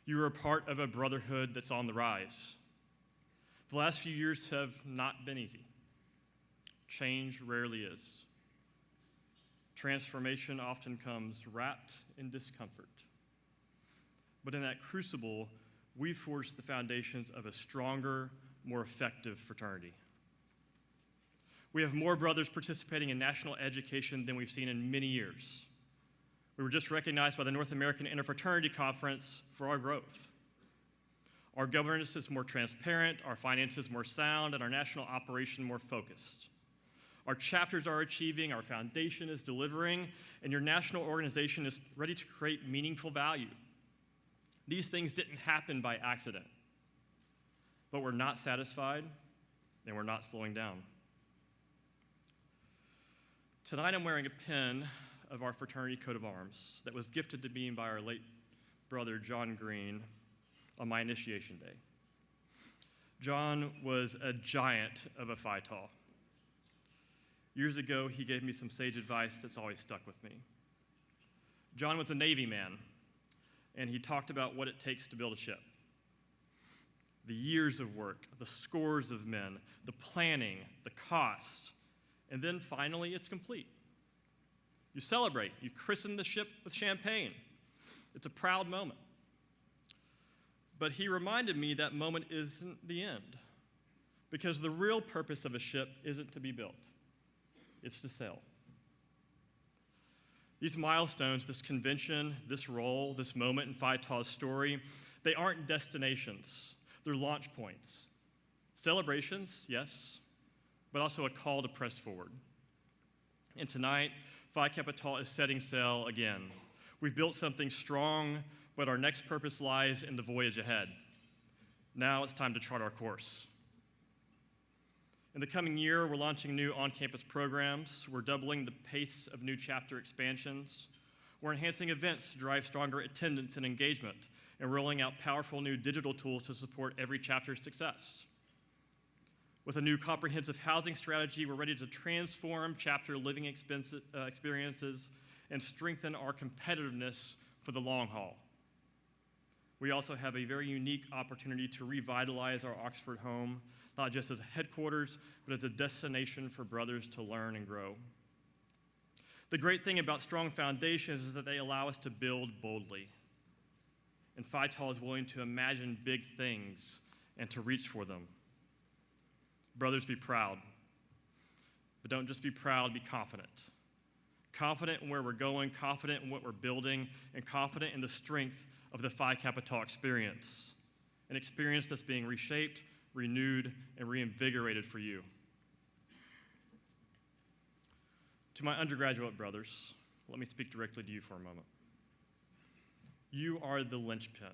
Speaker 10: You are a part of a brotherhood that's on the rise. The last few years have not been easy. Change rarely is. Transformation often comes wrapped in discomfort. But in that crucible, we've forged the foundations of a stronger, more effective fraternity. We have more brothers participating in national education than we've seen in many years. We were just recognized by the North American Interfraternity Conference for our growth. Our governance is more transparent, our finances more sound, and our national operation more focused. Our chapters are achieving, our foundation is delivering, and your national organization is ready to create meaningful value. These things didn't happen by accident, but we're not satisfied, and we're not slowing down. Tonight I'm wearing a pin of our fraternity coat of arms that was gifted to me by our late brother, John Green, on my initiation day. John was a giant of a Phi Tau. Years ago, he gave me some sage advice that's always stuck with me. John was a Navy man, and he talked about what it takes to build a ship. The years of work, the scores of men, the planning, the cost, and then finally it's complete. You celebrate, you christen the ship with champagne. It's a proud moment. But he reminded me that moment isn't the end, because the real purpose of a ship isn't to be built. It's to sail. These milestones, this convention, this role, this moment in Phi Tau's story, they aren't destinations. They're launch points. Celebrations, yes, but also a call to press forward. And tonight, Phi Kappa Tau is setting sail again. We've built something strong, but our next purpose lies in the voyage ahead. Now it's time to chart our course. In the coming year, we're launching new on-campus programs. We're doubling the pace of new chapter expansions. We're enhancing events to drive stronger attendance and engagement, and rolling out powerful new digital tools to support every chapter's success. With a new comprehensive housing strategy, we're ready to transform chapter living experiences and strengthen our competitiveness for the long haul. We also have a very unique opportunity to revitalize our Oxford home, not just as a headquarters, but as a destination for brothers to learn and grow. The great thing about strong foundations is that they allow us to build boldly. And Phi Tau is willing to imagine big things and to reach for them. Brothers, be proud. But don't just be proud, be confident. Confident in where we're going, confident in what we're building, and confident in the strength of the Phi Kappa Tau experience. An experience that's being reshaped, renewed, and reinvigorated for you. To my undergraduate brothers, let me speak directly to you for a moment. You are the linchpin.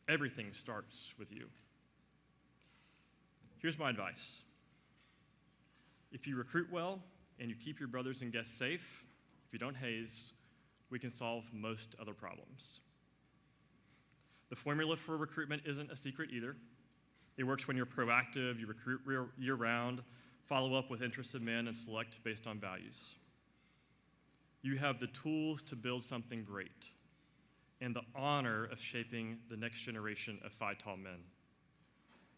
Speaker 10: Everything starts with you. Here's my advice. If you recruit well and you keep your brothers and guests safe, if you don't haze, we can solve most other problems. The formula for recruitment isn't a secret either. It works when you're proactive, you recruit year-round, follow up with interested men, and select based on values. You have the tools to build something great and the honor of shaping the next generation of Phi Tau men.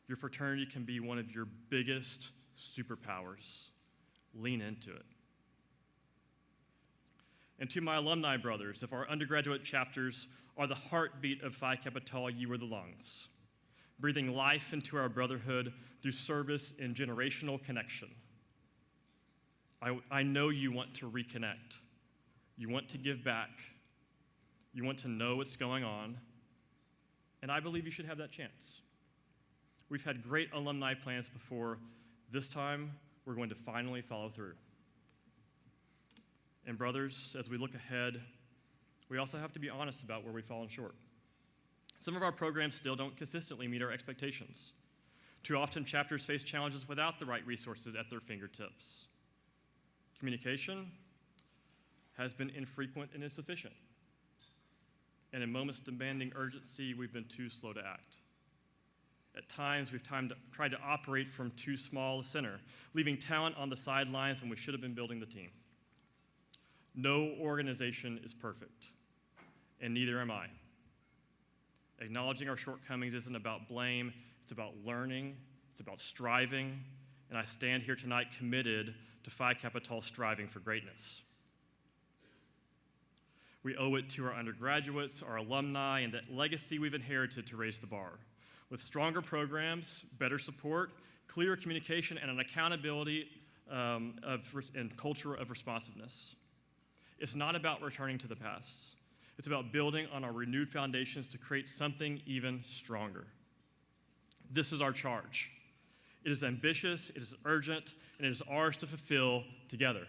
Speaker 10: Your fraternity can be one of your biggest superpowers. Lean into it. And to my alumni brothers, if our undergraduate chapters are the heartbeat of Phi Kappa Tau, you are the lungs, breathing life into our brotherhood through service and generational connection. I know you want to reconnect. You want to give back. You want to know what's going on. And I believe you should have that chance. We've had great alumni plans before. This time, we're going to finally follow through. And brothers, as we look ahead, we also have to be honest about where we've fallen short. Some of our programs still don't consistently meet our expectations. Too often, chapters face challenges without the right resources at their fingertips. Communication has been infrequent and insufficient. And in moments demanding urgency, we've been too slow to act. At times, we've tried to operate from too small a center, leaving talent on the sidelines when we should have been building the team. No organization is perfect, and neither am I. Acknowledging our shortcomings isn't about blame, it's about learning, it's about striving, and I stand here tonight committed to Phi Kappa Tau striving for greatness. We owe it to our undergraduates, our alumni, and that legacy we've inherited to raise the bar. With stronger programs, better support, clear communication, and an accountability and culture of responsiveness. It's not about returning to the past. It's about building on our renewed foundations to create something even stronger. This is our charge. It is ambitious, it is urgent, and it is ours to fulfill together.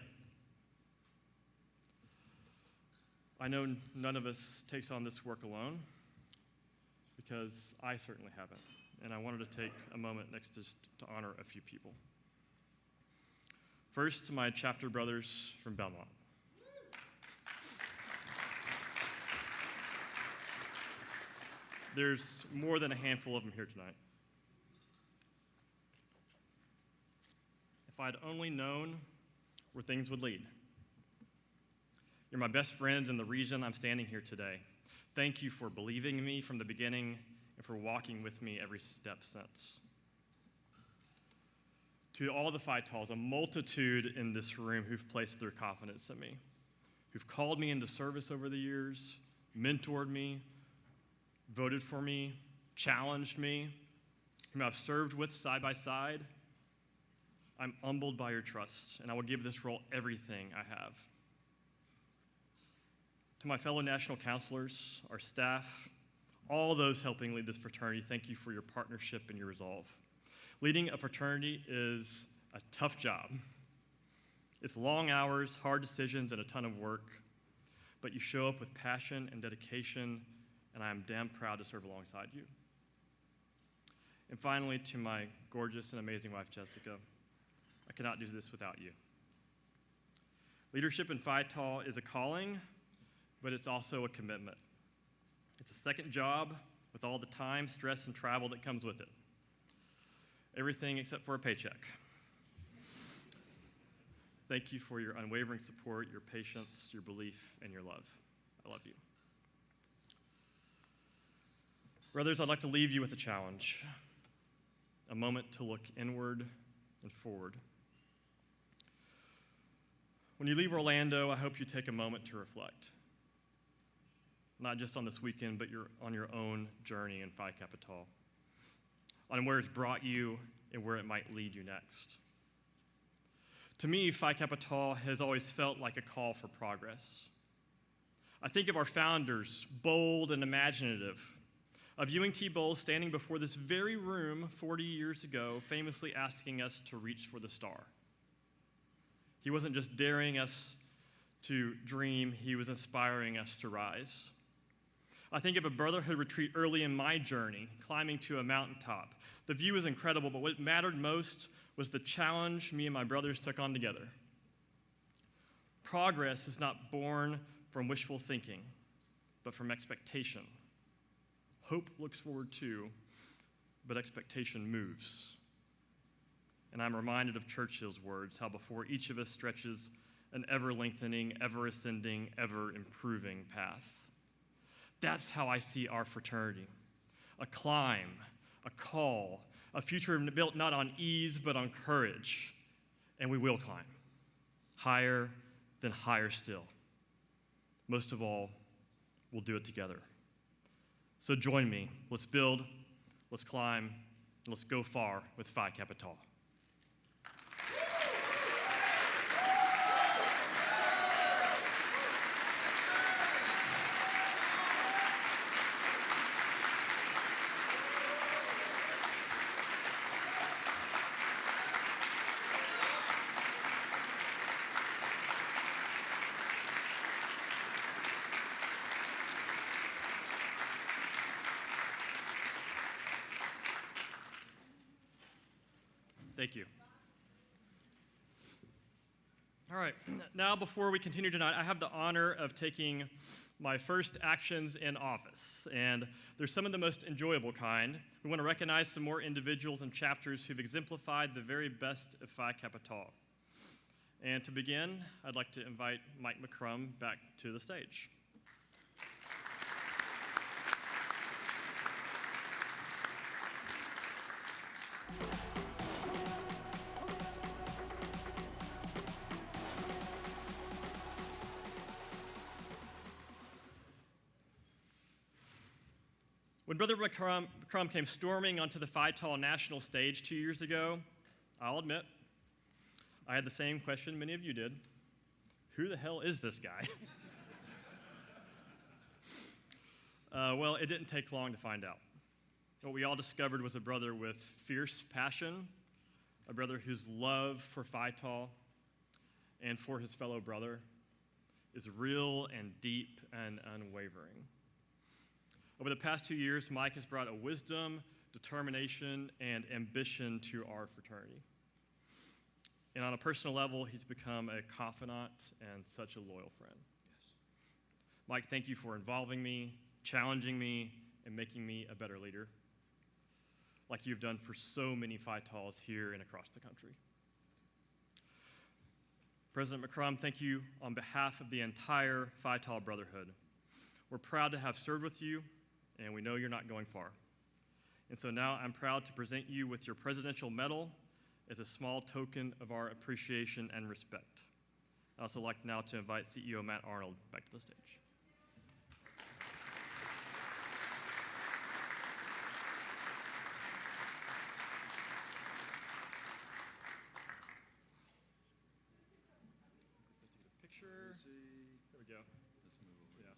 Speaker 10: I know none of us takes on this work alone, because I certainly haven't. And I wanted to take a moment next to honor a few people. First, to my chapter brothers from Belmont. There's more than a handful of them here tonight. If I'd only known where things would lead. You're my best friends and the reason I'm standing here today. Thank you for believing in me from the beginning and for walking with me every step since. To all the Phi Tau's, a multitude in this room who've placed their confidence in me, who've called me into service over the years, mentored me, voted for me, challenged me, whom I've served with side by side, I'm humbled by your trust, and I will give this role everything I have. To my fellow national counselors, our staff, all those helping lead this fraternity, thank you for your partnership and your resolve. Leading a fraternity is a tough job. It's long hours, hard decisions, and a ton of work. but you show up with passion and dedication, and I am damn proud to serve alongside you. And finally, to my gorgeous and amazing wife, Jessica, I cannot do this without you. Leadership in Phi Tau is a calling, but it's also a commitment. It's a second job with all the time, stress, and travel that comes with it. Everything except for a paycheck. Thank you for your unwavering support, your patience, your belief, and your love. I love you. Brothers, I'd like to leave you with a challenge, a moment to look inward and forward. When you leave Orlando, I hope you take a moment to reflect, not just on this weekend, but on your own journey in Phi Kappa Tau, on where it's brought you and where it might lead you next. To me, Phi Kappa Tau has always felt like a call for progress. I think of our founders, bold and imaginative, of Ewing T. Boles standing before this very room 40 years ago, famously asking us to reach for the star. He wasn't just daring us to dream, he was inspiring us to rise. I think of a brotherhood retreat early in my journey, climbing to a mountaintop. The view was incredible, but what mattered most was the challenge me and my brothers took on together. Progress is not born from wishful thinking, but from expectation. Hope looks forward to, but expectation moves. And I'm reminded of Churchill's words, how before each of us stretches an ever-lengthening, ever-ascending, ever-improving path. That's how I see our fraternity. A climb, a call, a future built not on ease, but on courage. And we will climb. Higher, then higher still. Most of all, we'll do it together. So join me. Let's build, let's climb, and let's go far with Phi Kappa Tau. Thank you. All right, now before we continue tonight, I have the honor of taking my first actions in office, and they're some of the most enjoyable kind. We want to recognize some more individuals and chapters who've exemplified the very best of Phi Kappa Tau. And to begin, I'd like to invite Mike McCrum back to the stage. When Brother McCrum came storming onto the Phi Tau national stage 2 years ago, I'll admit, I had the same question many of you did. Who the hell is this guy? Well, it didn't take long to find out. What we all discovered was a brother with fierce passion, a brother whose love for Phi Tau and for his fellow brother is real and deep and unwavering. Over the past 2 years, Mike has brought a wisdom, determination, and ambition to our fraternity. And on a personal level, he's become a confidant and such a loyal friend. Yes. Mike, thank you for involving me, challenging me, and making me a better leader, like you've done for so many Phi Taus here and across the country. President McCrum, thank you on behalf of the entire Phi Tau Brotherhood. We're proud to have served with you, and we know you're not going far. And so now I'm proud to present you with your Presidential Medal as a small token of our appreciation and respect. I'd also like now to invite CEO Matt Arnold back to the stage. Picture. There we go. Yeah.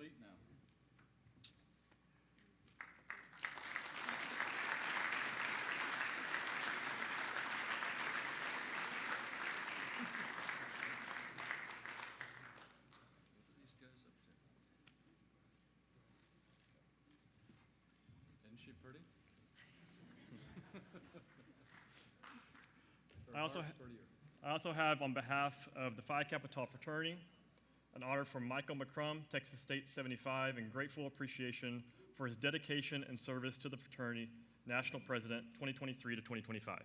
Speaker 2: complete now. These guys up there. Isn't she pretty?
Speaker 10: I also have, on behalf of the Phi Kappa fraternity, an honor from Michael McCrum, Texas State 75, and grateful appreciation for his dedication and service to the fraternity, National President, 2023 to 2025.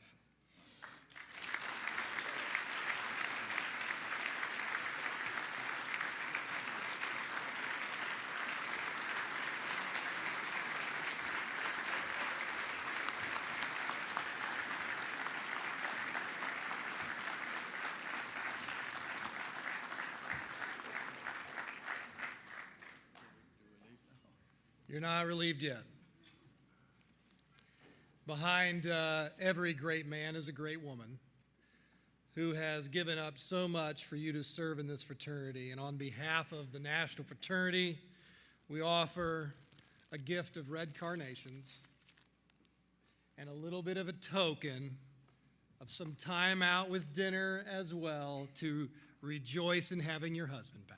Speaker 7: You're not relieved yet. Behind every great man is a great woman who has given up so much for you to serve in this fraternity. And on behalf of the National Fraternity, we offer a gift of red carnations and a little bit of a token of some time out with dinner as well to rejoice in having your husband back.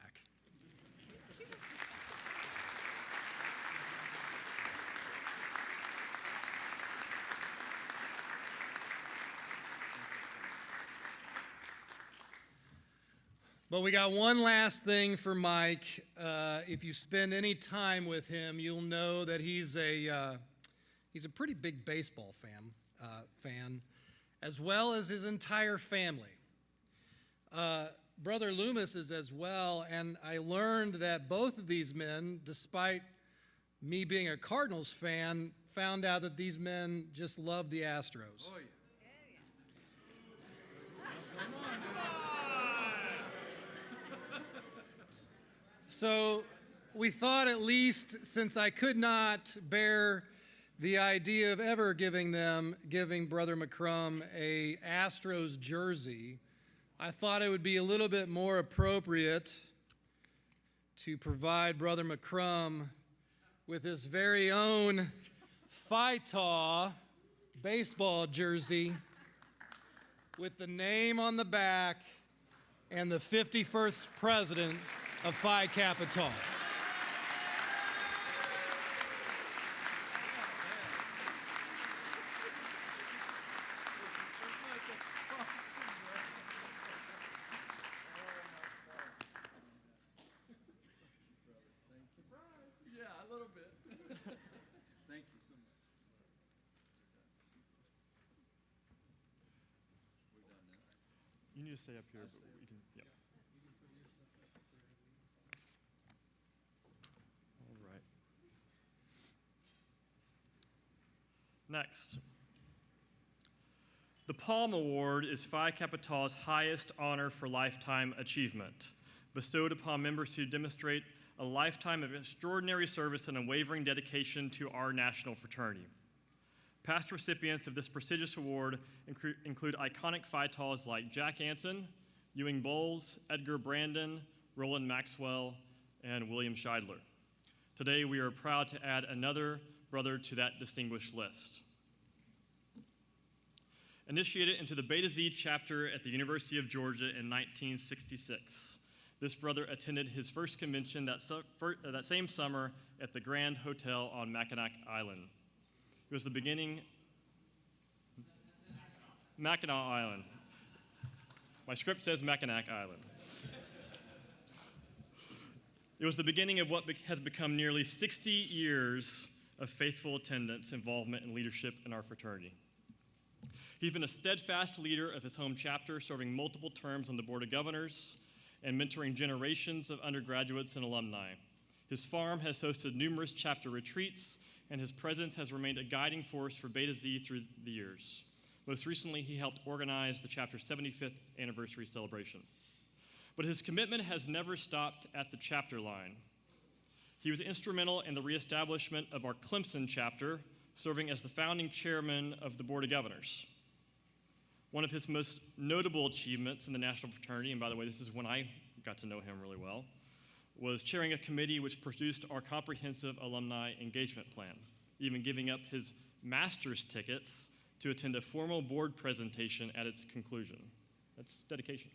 Speaker 7: But we got one last thing for Mike. If you spend any time with him, you'll know that he's a pretty big baseball fan, as well as his entire family. Brother Loomis is as well, and I learned that both of these men, despite me being a Cardinals fan, found out that these men just love the Astros.
Speaker 2: Oh, yeah.
Speaker 7: So we thought, at least since I could not bear the idea of ever giving Brother McCrum a Astros jersey, I thought it would be a little bit more appropriate to provide Brother McCrum with his very own Phi Tau baseball jersey with the name on the back and the 51st president of Phi Kappa Tau.
Speaker 2: Yeah, a little bit. Thank you so much. We're done now.
Speaker 10: You need to stay up here, but you can, yeah. All right. Next. The Palm Award is Phi Kappa Tau's highest honor for lifetime achievement, bestowed upon members who demonstrate a lifetime of extraordinary service and unwavering dedication to our national fraternity. Past recipients of this prestigious award include iconic Phi Taus like Jack Anson, Ewing Boles, Edgar Brandon, Roland Maxwell, and William Scheidler. Today, we are proud to add another brother to that distinguished list. Initiated into the Beta Z chapter at the University of Georgia in 1966, this brother attended his first convention that same summer at the Grand Hotel on Mackinac Island. It was the beginning. Mackinac Island. My script says Mackinac Island. It was the beginning of what has become nearly 60 years of faithful attendance, involvement, and leadership in our fraternity. He's been a steadfast leader of his home chapter, serving multiple terms on the Board of Governors and mentoring generations of undergraduates and alumni. His farm has hosted numerous chapter retreats, and his presence has remained a guiding force for Beta Z through the years. Most recently, he helped organize the chapter's 75th anniversary celebration. But his commitment has never stopped at the chapter line. He was instrumental in the reestablishment of our Clemson chapter, serving as the founding chairman of the Board of Governors. One of his most notable achievements in the national fraternity, and by the way, this is when I got to know him really well, was chairing a committee which produced our comprehensive alumni engagement plan, even giving up his master's tickets to attend a formal board presentation at its conclusion. That's dedication.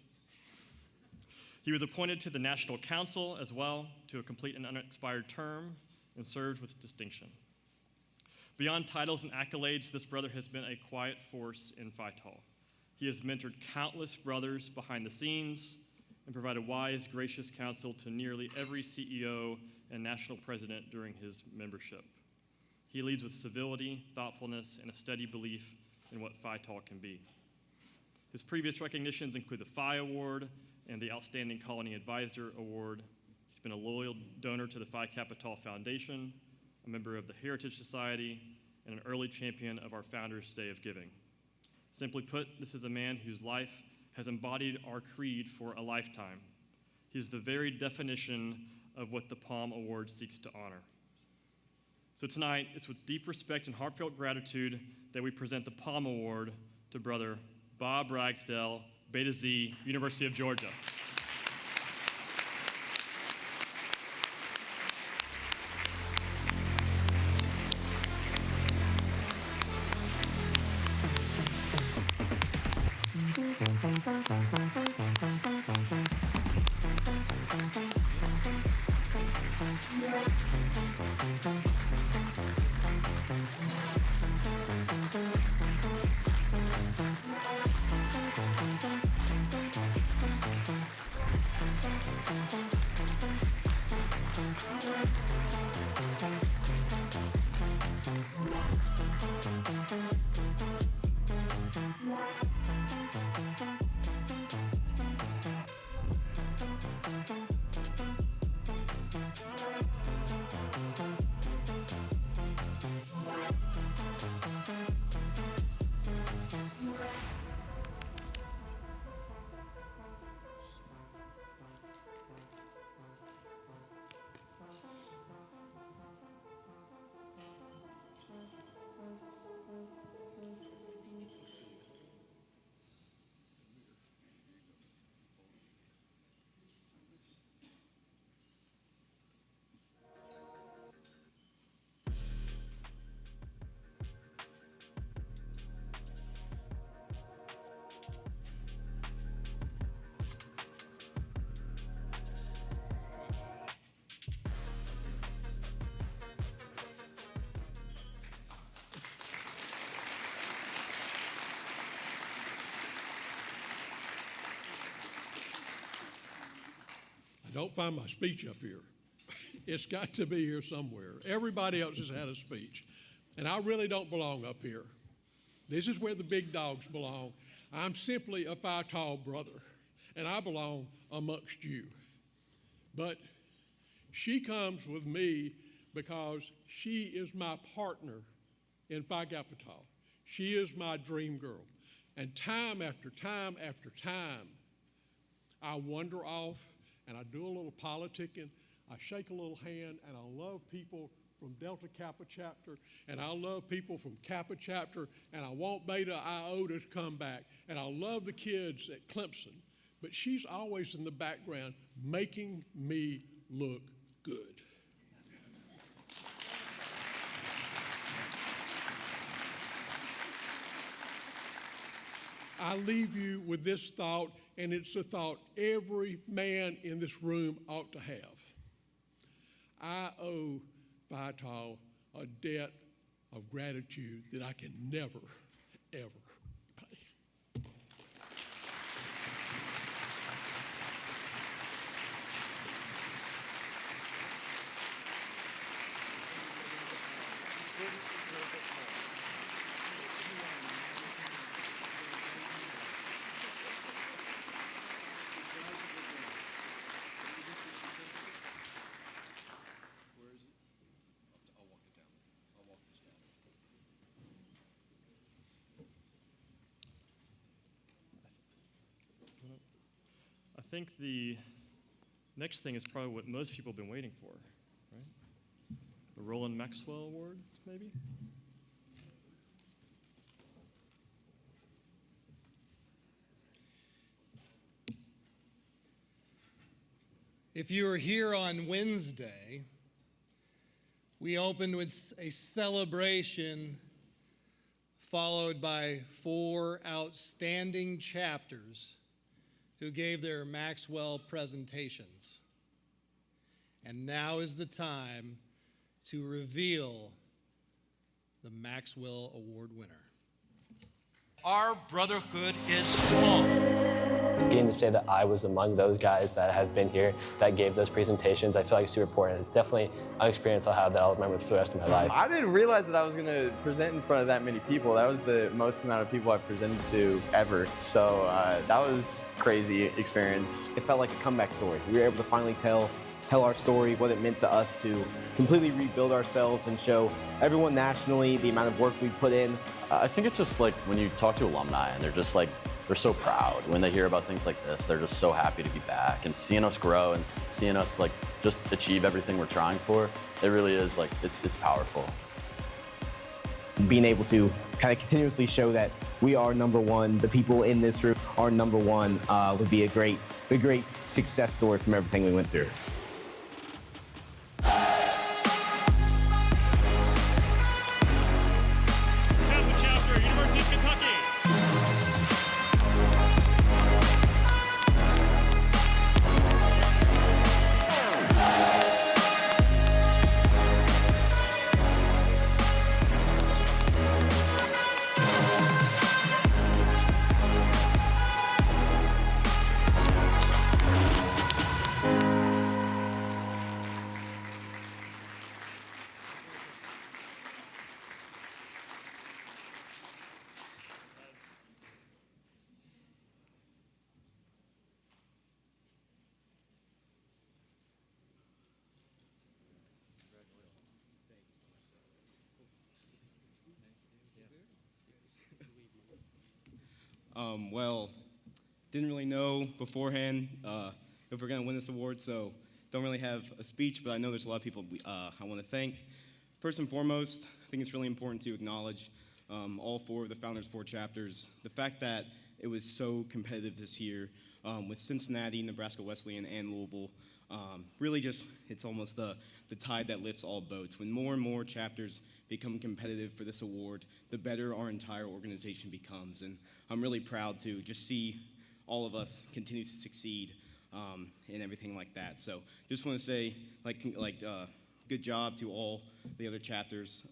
Speaker 10: He was appointed to the National Council as well to complete an unexpired term and served with distinction. Beyond titles and accolades, this brother has been a quiet force in Phi Tau. He has mentored countless brothers behind the scenes and provided wise, gracious counsel to nearly every CEO and national president during his membership. He leads with civility, thoughtfulness, and a steady belief in what Phi Tau can be. His previous recognitions include the Phi Award and the Outstanding Colony Advisor Award. He's been a loyal donor to the Phi Kappa Tau Foundation, a member of the Heritage Society, and an early champion of our Founders' Day of Giving. Simply put, this is a man whose life has embodied our creed for a lifetime. He is the very definition of what the Palm Award seeks to honor. So tonight, it's with deep respect and heartfelt gratitude that we present the Palm Award to Brother Bob Ragsdale, Beta Z, University of Georgia.
Speaker 11: Don't find my speech up here. It's got to be here somewhere. Everybody else has had a speech, and I really don't belong up here. This is where the big dogs belong. I'm simply a Phi Tau brother, and I belong amongst you. But she comes with me because she is my partner in Phi Kappa Tau. She is my dream girl. And time after time after time, I wander off and I do a little politicking, I shake a little hand, and I love people from Delta Kappa chapter, and I love people from Kappa chapter, and I want Beta Iota to come back, and I love the kids at Clemson, but she's always in the background making me look good. I leave you with this thought, and it's a thought every man in this room ought to have. I owe Phi Tau a debt of gratitude that I can never, ever pay.
Speaker 10: I think the next thing is probably what most people have been waiting for, right? The Roland Maxwell Award, maybe?
Speaker 7: If you were here on Wednesday, we opened with a celebration followed by 4 outstanding chapters who gave their Maxwell presentations. And now is the time to reveal the Maxwell Award winner.
Speaker 2: Our brotherhood is strong.
Speaker 4: Getting to say that I was among those guys that have been here that gave those presentations, I feel like it's super important. It's definitely an experience I'll have that I'll remember for the rest of my life.
Speaker 12: I didn't realize that I was going to present in front of that many people. That was the most amount of people I've presented to ever. So that was a crazy experience.
Speaker 5: It felt like a comeback story. We were able to finally tell our story, what it meant to us to completely rebuild ourselves and show everyone nationally the amount of work we put in.
Speaker 3: I think it's just like when you talk to alumni and they're just like, they're so proud when they hear about things like this. They're just so happy to be back and seeing us grow and seeing us like just achieve everything we're trying for. It really is like, it's powerful.
Speaker 5: Being able to kind of continuously show that we are number one, the people in this room are number one, would be a great success story from everything we went through.
Speaker 13: Well, didn't really know beforehand if we're going to win this award, so don't really have a speech, but I know there's a lot of people I want to thank. First and foremost, I think it's really important to acknowledge all 4 of the Founders 4 chapters. The fact that it was so competitive this year with Cincinnati, Nebraska Wesleyan, and Louisville, really just, it's almost the tide that lifts all boats. When more and more chapters become competitive for this award, the better our entire organization becomes. And I'm really proud to just see all of us continue to succeed and everything like that. So just want to say, good job to all the other chapters,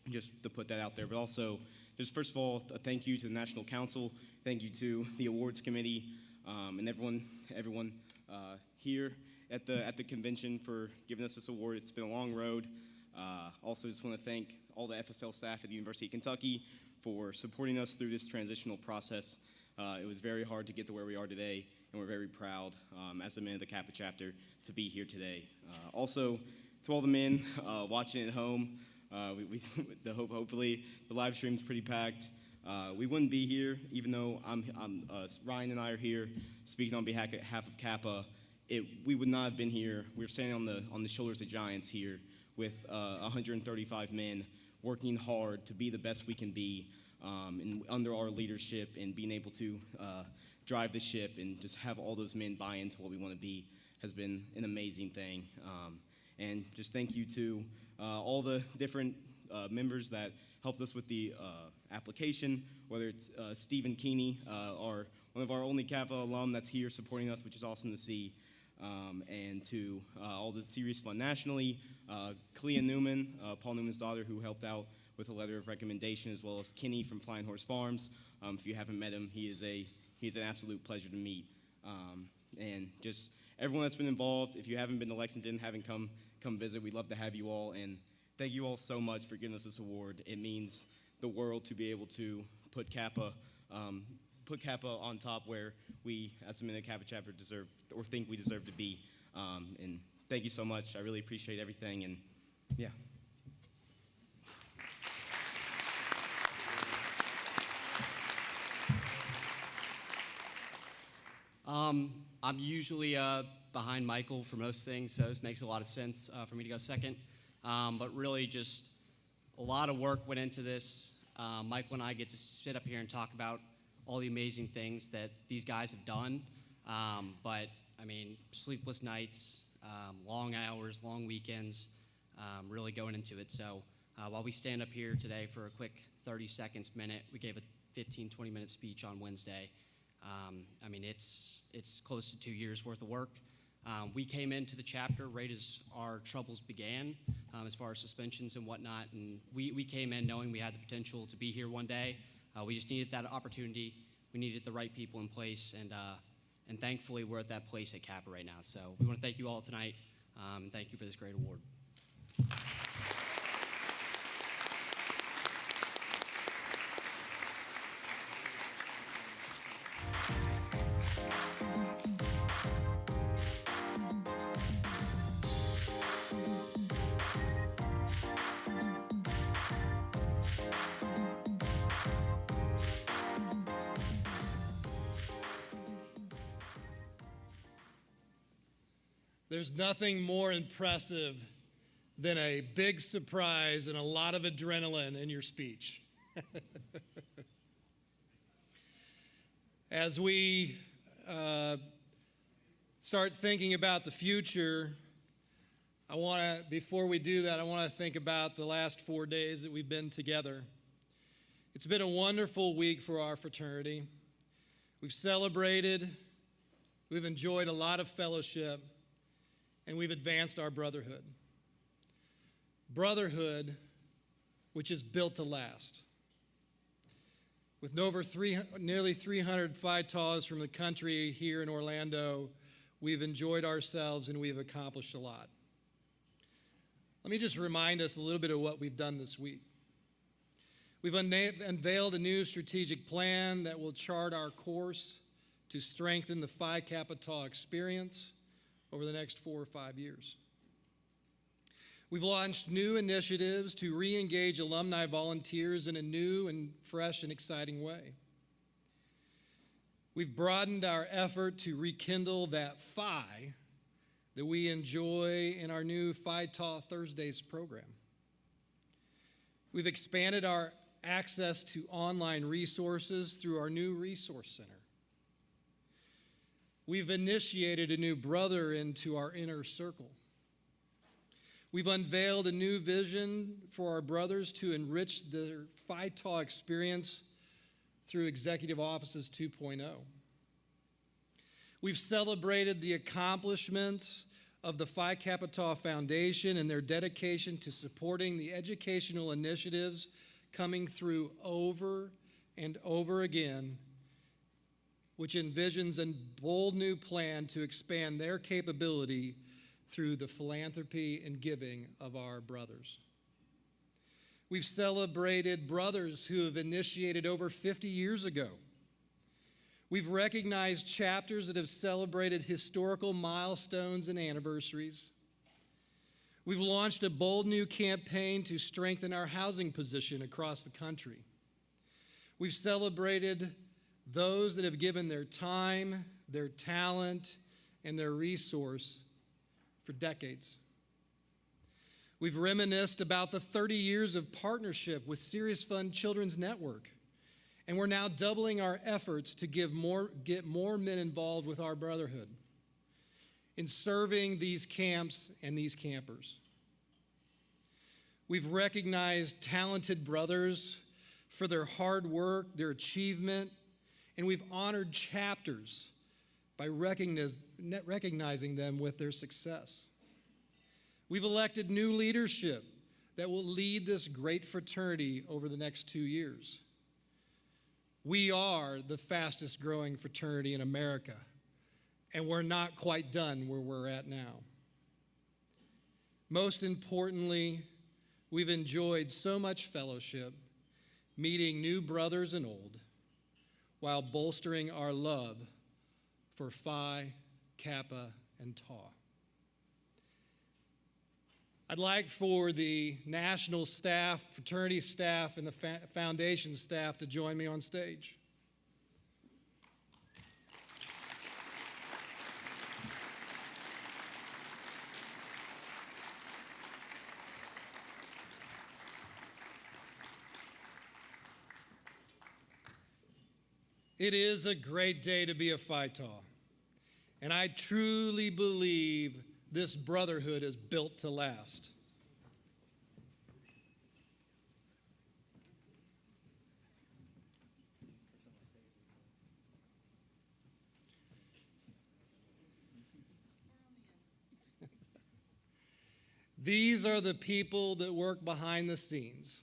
Speaker 13: just to put that out there. But also, just first of all, a thank you to the National Council, thank you to the awards committee, and everyone here at the convention for giving us this award. It's been a long road. Also, just want to thank all the FSL staff at the University of Kentucky for supporting us through this transitional process. It was very hard to get to where we are today, and we're very proud as the men of the Kappa chapter to be here today. Also, to all the men watching at home, hopefully the live stream's pretty packed. We wouldn't be here, even though Ryan and I are here speaking on behalf of Kappa. We would not have been here. We're standing on the shoulders of giants here with 135 men working hard to be the best we can be and under our leadership, and being able to drive the ship and just have all those men buy into what we want to be has been an amazing thing. And just thank you to all the different members that helped us with the application, whether it's Stephen Keeney, one of our only Kappa alum that's here supporting us, which is awesome to see. And to all the Serious Fund nationally, Clea Newman, Paul Newman's daughter, who helped out with a letter of recommendation, as well as Kenny from Flying Horse Farms. If you haven't met him, he's an absolute pleasure to meet. And just everyone that's been involved. If you haven't been to Lexington, haven't come visit, we'd love to have you all. And thank you all so much for giving us this award. It means the world to be able to put Kappa on top where we, as the men of the Kappa chapter, deserve or think we deserve to be. And thank you so much. I really appreciate everything. And yeah.
Speaker 14: I'm usually behind Michael for most things, so this makes a lot of sense for me to go second. But really just a lot of work went into this. Michael and I get to sit up here and talk about all the amazing things that these guys have done. But I mean, sleepless nights, long hours, long weekends, really going into it. So while we stand up here today for a quick 30 seconds, minute, we gave a 15, 20-minute speech on Wednesday. I mean, it's close to 2 years worth of work. We came into the chapter right as our troubles began, as far as suspensions and whatnot, and we came in knowing we had the potential to be here one day. We just needed that opportunity. We needed the right people in place, and thankfully we're at that place at Kappa right now. So we want to thank you all tonight, and thank you for this great award.
Speaker 7: There's nothing more impressive than a big surprise and a lot of adrenaline in your speech. As we start thinking about the future, before we do that, I want to think about the last 4 days that we've been together. It's been a wonderful week for our fraternity. We've celebrated, we've enjoyed a lot of fellowship, and we've advanced our brotherhood. Brotherhood, which is built to last. With nearly 300 Phi Taus from the country here in Orlando, we've enjoyed ourselves and we've accomplished a lot. Let me just remind us a little bit of what we've done this week. We've unveiled a new strategic plan that will chart our course to strengthen the Phi Kappa Tau experience over the next 4 or 5 years. We've launched new initiatives to re-engage alumni volunteers in a new and fresh and exciting way. We've broadened our effort to rekindle that Phi that we enjoy in our new Phi Tau Thursdays program. We've expanded our access to online resources through our new resource center. We've initiated a new brother into our inner circle. We've unveiled a new vision for our brothers to enrich their Phi Tau experience through Executive Offices 2.0. We've celebrated the accomplishments of the Phi Kappa Tau Foundation and their dedication to supporting the educational initiatives coming through over and over again, which envisions a bold new plan to expand their capability through the philanthropy and giving of our brothers. We've celebrated brothers who have initiated over 50 years ago. We've recognized chapters that have celebrated historical milestones and anniversaries. We've launched a bold new campaign to strengthen our housing position across the country. We've celebrated those that have given their time, their talent, and their resource for decades. We've reminisced about the 30 years of partnership with Serious Fund Children's Network, and we're now doubling our efforts to get more men involved with our brotherhood in serving these camps and these campers. We've recognized talented brothers for their hard work, their achievement, and we've honored chapters by recognizing them with their success. We've elected new leadership that will lead this great fraternity over the next 2 years. We are the fastest growing fraternity in America, and we're not quite done where we're at now. Most importantly, we've enjoyed so much fellowship, meeting new brothers and old, while bolstering our love for Phi, Kappa, and Tau. I'd like for the national staff, fraternity staff, and the foundation staff to join me on stage. It is a great day to be a Phi Tau. And I truly believe this brotherhood is built to last. These are the people that work behind the scenes.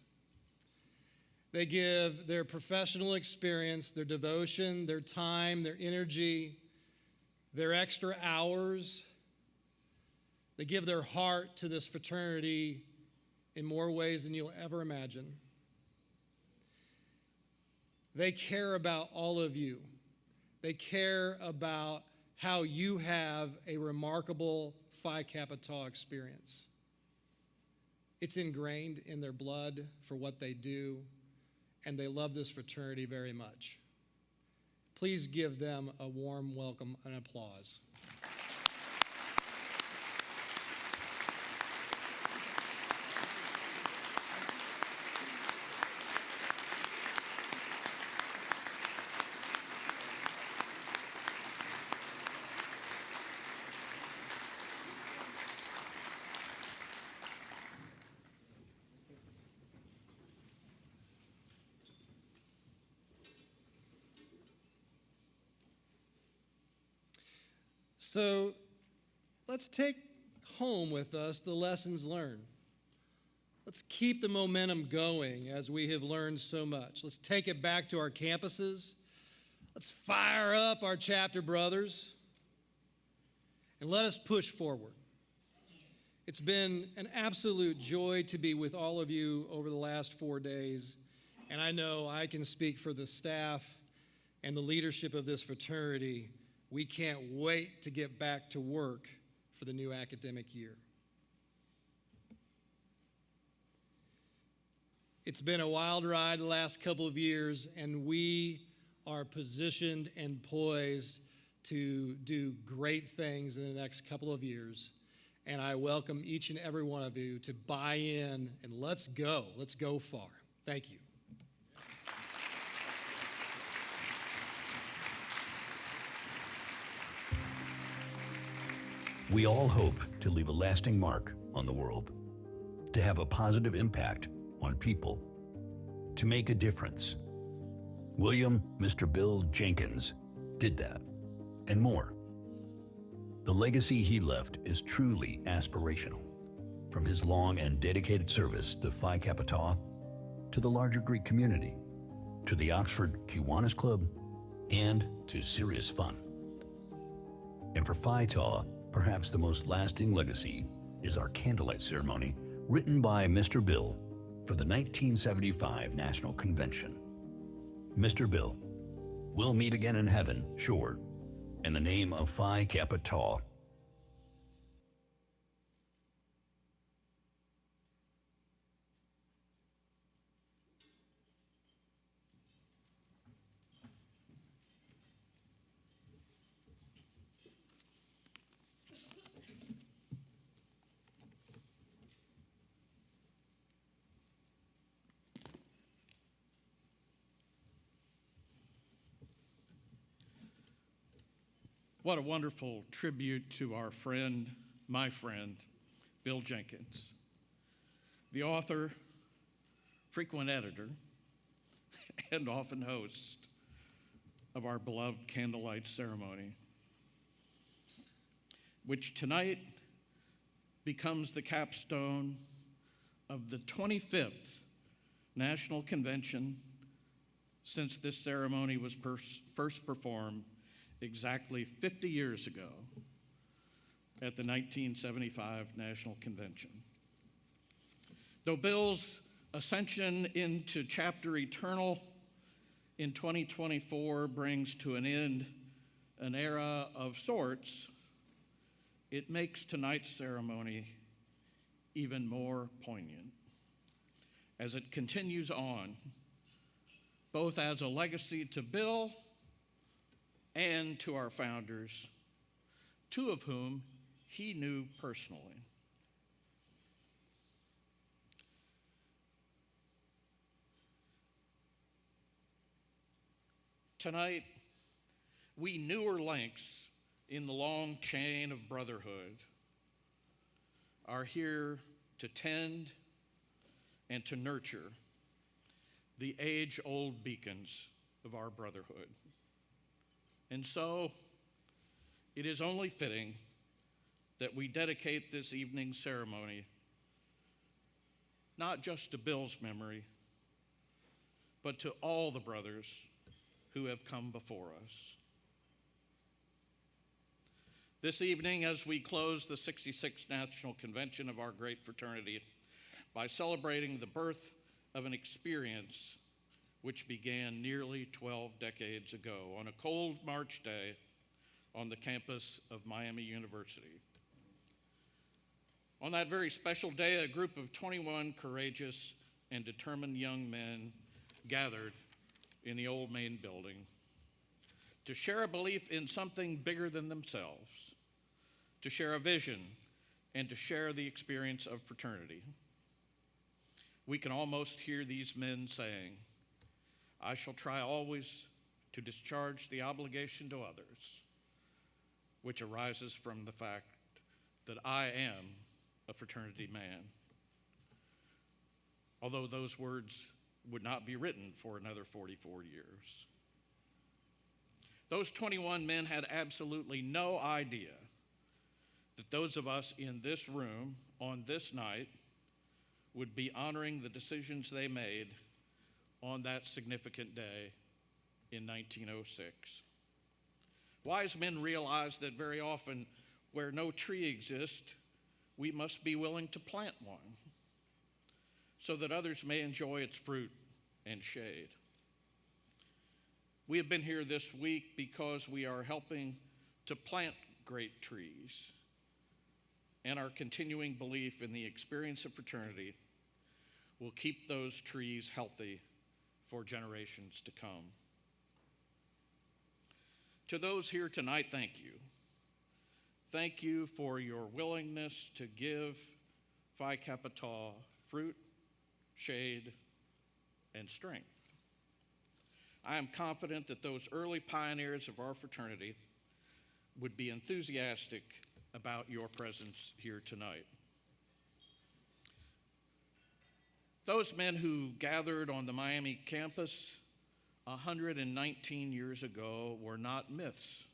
Speaker 7: They give their professional experience, their devotion, their time, their energy, their extra hours. They give their heart to this fraternity in more ways than you'll ever imagine. They care about all of you. They care about how you have a remarkable Phi Kappa Tau experience. It's ingrained in their blood for what they do, and they love this fraternity very much. Please give them a warm welcome and applause. So let's take home with us the lessons learned. Let's keep the momentum going as we have learned so much. Let's take it back to our campuses. Let's fire up our chapter brothers and let us push forward. It's been an absolute joy to be with all of you over the last 4 days, and I know I can speak for the staff and the leadership of this fraternity. We can't wait to get back to work for the new academic year. It's been a wild ride the last couple of years, and we are positioned and poised to do great things in the next couple of years. And I welcome each and every one of you to buy in, and let's go far. Thank you.
Speaker 15: We all hope to leave a lasting mark on the world, to have a positive impact on people, to make a difference. William Mr. Bill Jenkins did that, and more. The legacy he left is truly aspirational, from his long and dedicated service to Phi Kappa Tau, to the larger Greek community, to the Oxford Kiwanis Club, and to serious fun. And for Phi Tau, perhaps the most lasting legacy is our candlelight ceremony written by Mr. Bill for the 1975 National Convention. Mr. Bill, we'll meet again in heaven, sure, in the name of Phi Kappa Tau.
Speaker 16: What a wonderful tribute to our friend, my friend, Bill Jenkins, the author, frequent editor, and often host of our beloved candlelight ceremony, which tonight becomes the capstone of the 25th National Convention since this ceremony was first performed exactly 50 years ago at the 1975 National Convention. Though Bill's ascension into chapter eternal in 2024 brings to an end an era of sorts, it makes tonight's ceremony even more poignant as it continues on, both as a legacy to Bill and to our founders, two of whom he knew personally. Tonight, we newer lengths in the long chain of brotherhood are here to tend and to nurture the age-old beacons of our brotherhood. And so, it is only fitting that we dedicate this evening's ceremony not just to Bill's memory, but to all the brothers who have come before us. This evening, as we close the 66th National Convention of our great fraternity by celebrating the birth of an experience which began nearly 12 decades ago on a cold March day on the campus of Miami University. On that very special day, a group of 21 courageous and determined young men gathered in the old main building to share a belief in something bigger than themselves, to share a vision, and to share the experience of fraternity. We can almost hear these men saying, "I shall try always to discharge the obligation to others," which arises from the fact that I am a fraternity man. Although those words would not be written for another 44 years. Those 21 men had absolutely no idea that those of us in this room on this night would be honoring the decisions they made on that significant day in 1906. Wise men realized that very often where no tree exists, we must be willing to plant one so that others may enjoy its fruit and shade. We have been here this week because we are helping to plant great trees, and our continuing belief in the experience of fraternity will keep those trees healthy for generations to come. To those here tonight, thank you. Thank you for your willingness to give Phi Kappa Tau fruit, shade, and strength. I am confident that those early pioneers of our fraternity would be enthusiastic about your presence here tonight. Those men who gathered on the Miami campus 119 years ago were not myths.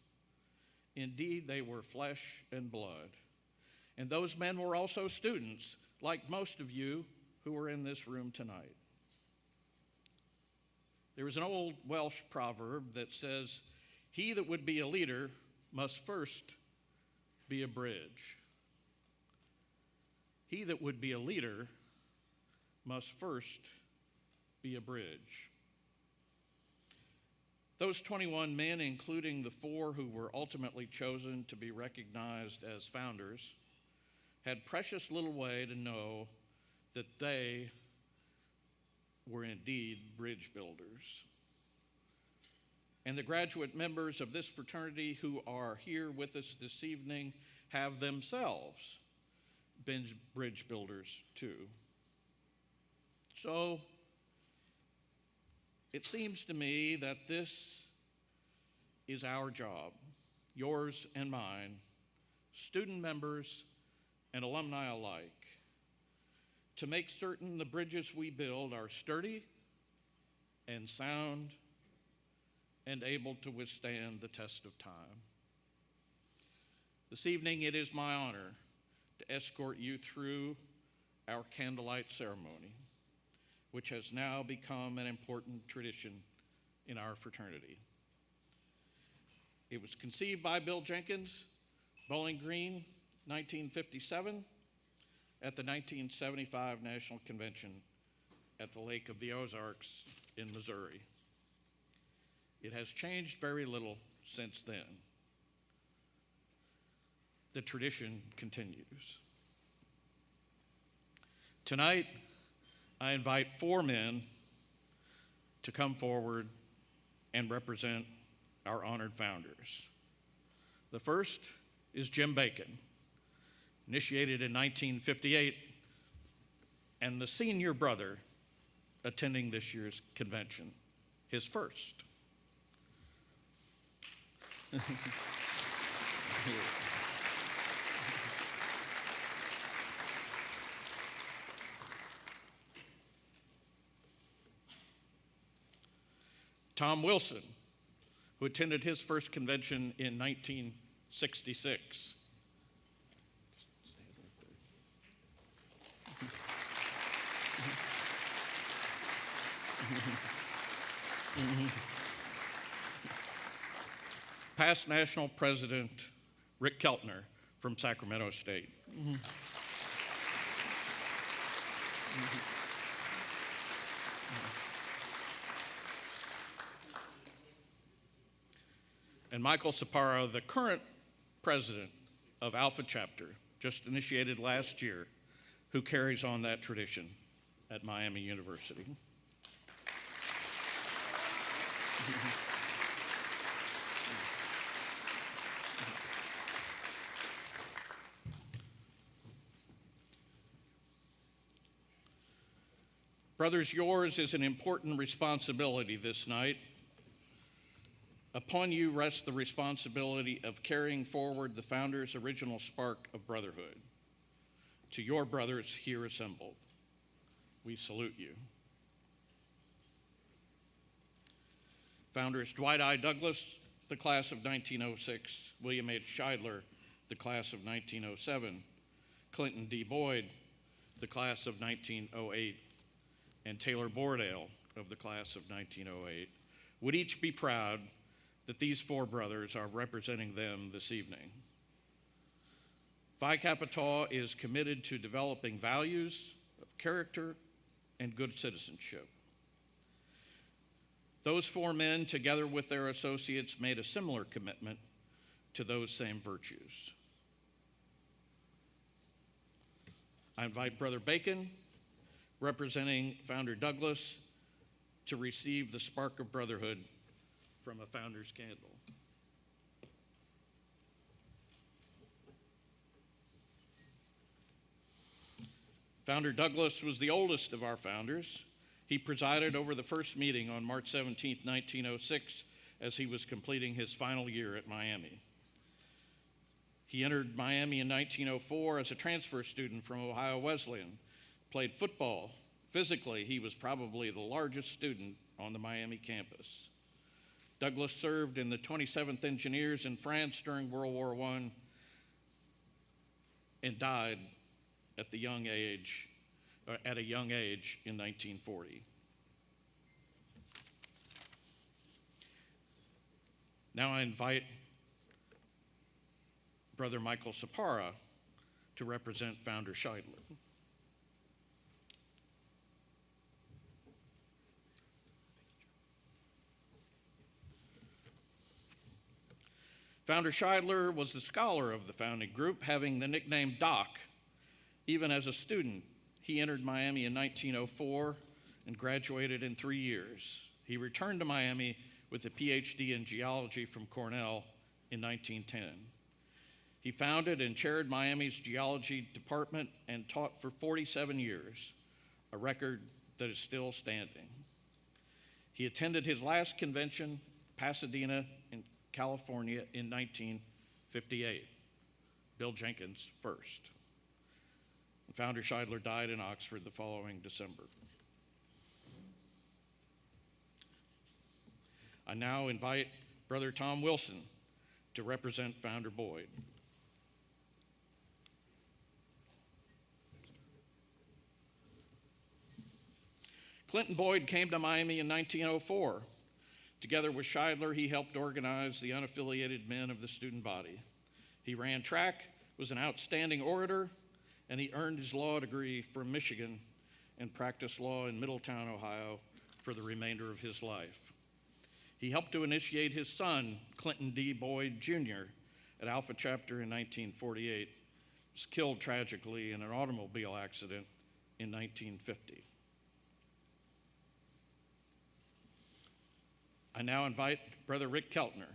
Speaker 16: Indeed, they were flesh and blood. And those men were also students, like most of you who are in this room tonight. There is an old Welsh proverb that says, "He that would be a leader must first be a bridge." He that would be a leader must first be a bridge. Those 21 men, including the 4 who were ultimately chosen to be recognized as founders, had precious little way to know that they were indeed bridge builders. And the graduate members of this fraternity who are here with us this evening have themselves been bridge builders too. So, it seems to me that this is our job, yours and mine, student members and alumni alike, to make certain the bridges we build are sturdy and sound and able to withstand the test of time. This evening, it is my honor to escort you through our candlelight ceremony, which has now become an important tradition in our fraternity. It was conceived by Bill Jenkins, Bowling Green, 1957, at the 1975 National Convention at the Lake of the Ozarks in Missouri. It has changed very little since then. The tradition continues. Tonight, I invite 4 men to come forward and represent our honored founders. The first is Jim Bacon, initiated in 1958, and the senior brother attending this year's convention, his first. Tom Wilson, who attended his first convention in 1966. Past National President Rick Keltner from Sacramento State. And Michael Sapparo, the current president of Alpha Chapter, just initiated last year, who carries on that tradition at Miami University. Brothers, yours is an important responsibility this night. Upon you rests the responsibility of carrying forward the founders' original spark of brotherhood. To your brothers here assembled, we salute you. Founders Dwight I. Douglas, the class of 1906, William H. Scheidler, the class of 1907, Clinton D. Boyd, the class of 1908, and Taylor Bordale of the class of 1908, would each be proud that these four brothers are representing them this evening. Phi Kappa Tau is committed to developing values of character and good citizenship. Those four men, together with their associates, made a similar commitment to those same virtues. I invite Brother Bacon, representing Founder Douglas, to receive the spark of brotherhood from a founder's candle. Founder Douglas was the oldest of our founders. He presided over the first meeting on March 17, 1906, as he was completing his final year at Miami. He entered Miami in 1904 as a transfer student from Ohio Wesleyan, played football. Physically, he was probably the largest student on the Miami campus. Douglas served in the 27th Engineers in France during World War I and died at a young age in 1940. Now I invite Brother Michael Sapparo to represent Founder Scheidler. Founder Scheidler was the scholar of the founding group, having the nickname Doc. Even as a student, he entered Miami in 1904 and graduated in 3 years. He returned to Miami with a PhD in geology from Cornell in 1910. He founded and chaired Miami's geology department and taught for 47 years, a record that is still standing. He attended his last convention, Pasadena, in California in 1958, Bill Jenkins first. Founder Scheidler died in Oxford the following December. I now invite Brother Tom Wilson to represent Founder Boyd. Clinton Boyd came to Miami in 1904. Together with Scheidler, he helped organize the unaffiliated men of the student body. He ran track, was an outstanding orator, and he earned his law degree from Michigan and practiced law in Middletown, Ohio, for the remainder of his life. He helped to initiate his son, Clinton D. Boyd, Jr., at Alpha Chapter in 1948. He was killed tragically in an automobile accident in 1950. I now invite Brother Rick Keltner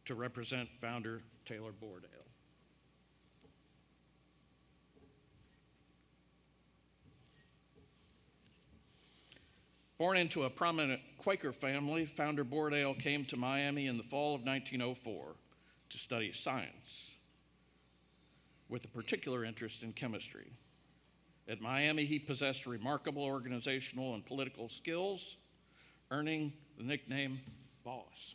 Speaker 16: to represent Founder Taylor Bordale. Born into a prominent Quaker family, Founder Bordale came to Miami in the fall of 1904 to study science with a particular interest in chemistry. At Miami, he possessed remarkable organizational and political skills, earning the nickname Boss.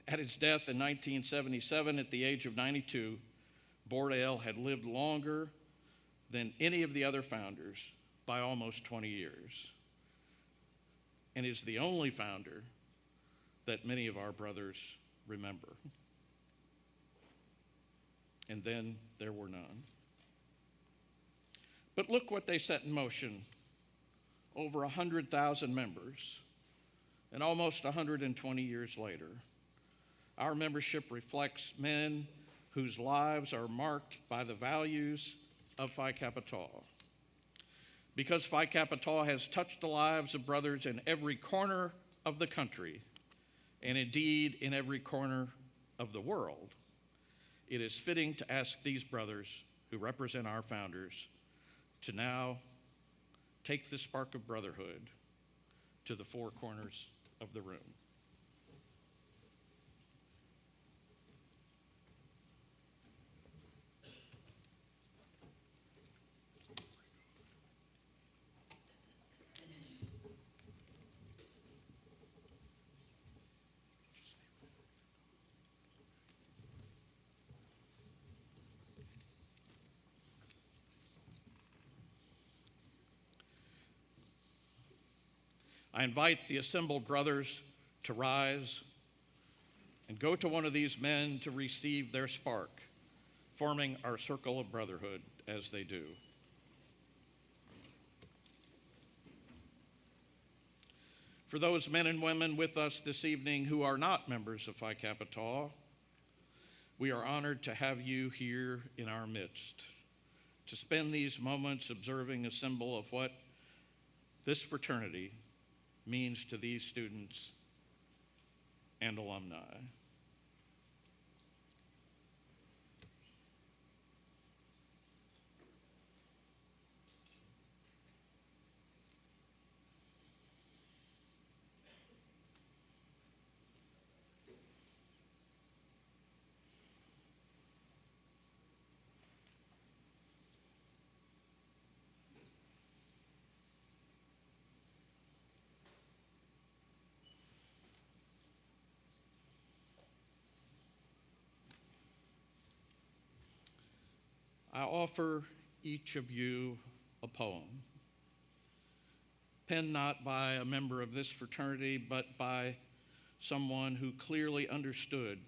Speaker 16: At his death in 1977, at the age of 92, Bordale had lived longer than any of the other founders by almost 20 years, and is the only founder that many of our brothers remember. And then there were none. But look what they set in motion. Over 100,000 members, and almost 120 years later, our membership reflects men whose lives are marked by the values of Phi Kappa Tau. Because Phi Kappa Tau has touched the lives of brothers in every corner of the country, and indeed in every corner of the world, it is fitting to ask these brothers who represent our founders to now take the spark of brotherhood to the four corners of the room. I invite the assembled brothers to rise and go to one of these men to receive their spark, forming our circle of brotherhood as they do. For those men and women with us this evening who are not members of Phi Kappa Tau, we are honored to have you here in our midst, to spend these moments observing a symbol of what this fraternity means to these students and alumni. I offer each of you a poem, penned not by a member of this fraternity, but by someone who clearly understood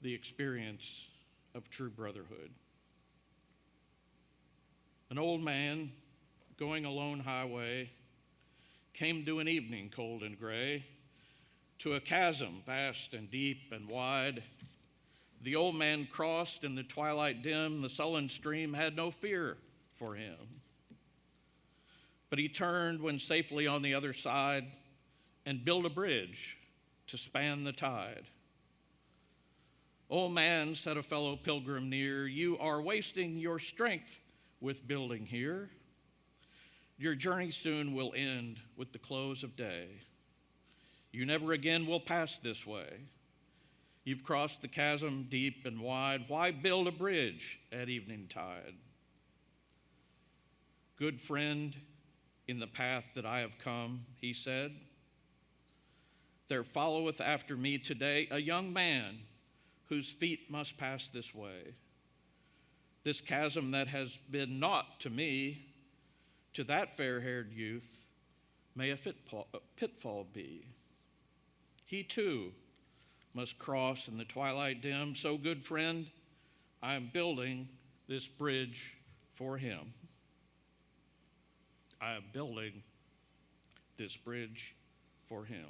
Speaker 16: the experience of true brotherhood. An old man going a lone highway came to an evening cold and gray, to a chasm vast and deep and wide. The old man crossed in the twilight dim, the sullen stream had no fear for him. But he turned when safely on the other side and built a bridge to span the tide. Old man, said a fellow pilgrim near, you are wasting your strength with building here. Your journey soon will end with the close of day. You never again will pass this way. You've crossed the chasm deep and wide. Why build a bridge at evening tide? Good friend, in the path that I have come, he said, there followeth after me today a young man whose feet must pass this way. This chasm that has been naught to me, to that fair-haired youth may a pitfall be. He too must cross in the twilight dim. So, good friend, I am building this bridge for him. I am building this bridge for him.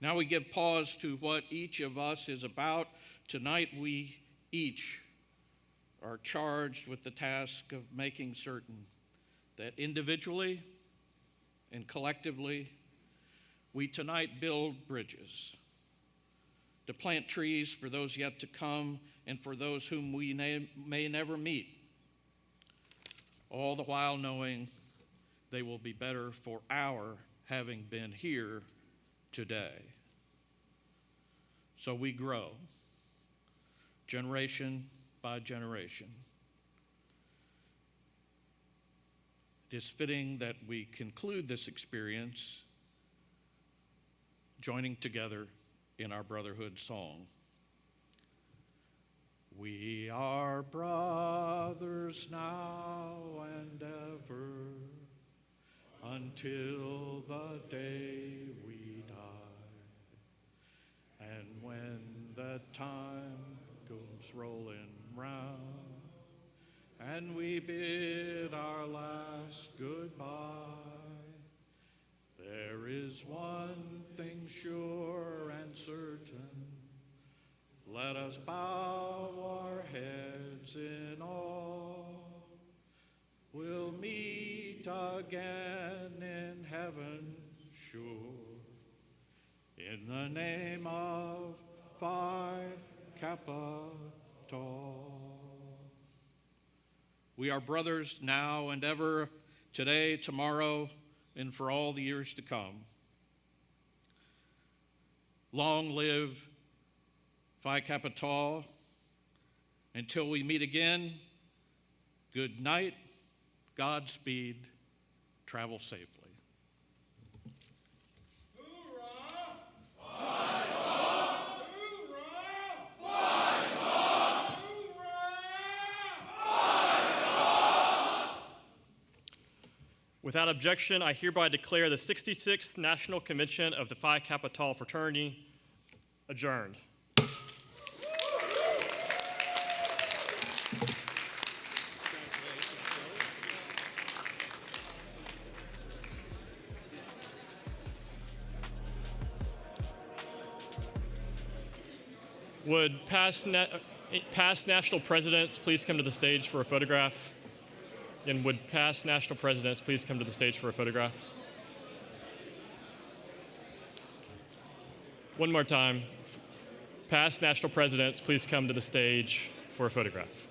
Speaker 16: Now we give pause to what each of us is about. Tonight we each are charged with the task of making certain that individually and collectively we tonight build bridges to plant trees for those yet to come and for those whom we may never meet, all the while knowing they will be better for our having been here today. So we grow, generation by generation. It is fitting that we conclude this experience joining together in our brotherhood song. We are brothers now and ever, until the day we die. And when the time comes rolling round, and we bid our last goodbye, there is one thing sure and certain. Let us bow our heads in awe. We'll meet again in heaven, sure. In the name of Phi Kappa Tau. We are brothers now and ever, today, tomorrow, and for all the years to come. Long live Phi Kappa Tau. Until we meet again, good night, Godspeed, travel safely.
Speaker 10: Without objection, I hereby declare the 66th National Convention of the Phi Kappa Tau Fraternity adjourned. Would past national presidents please come to the stage for a photograph? And would past national presidents please come to the stage for a photograph? One more time. Past national presidents, please come to the stage for a photograph.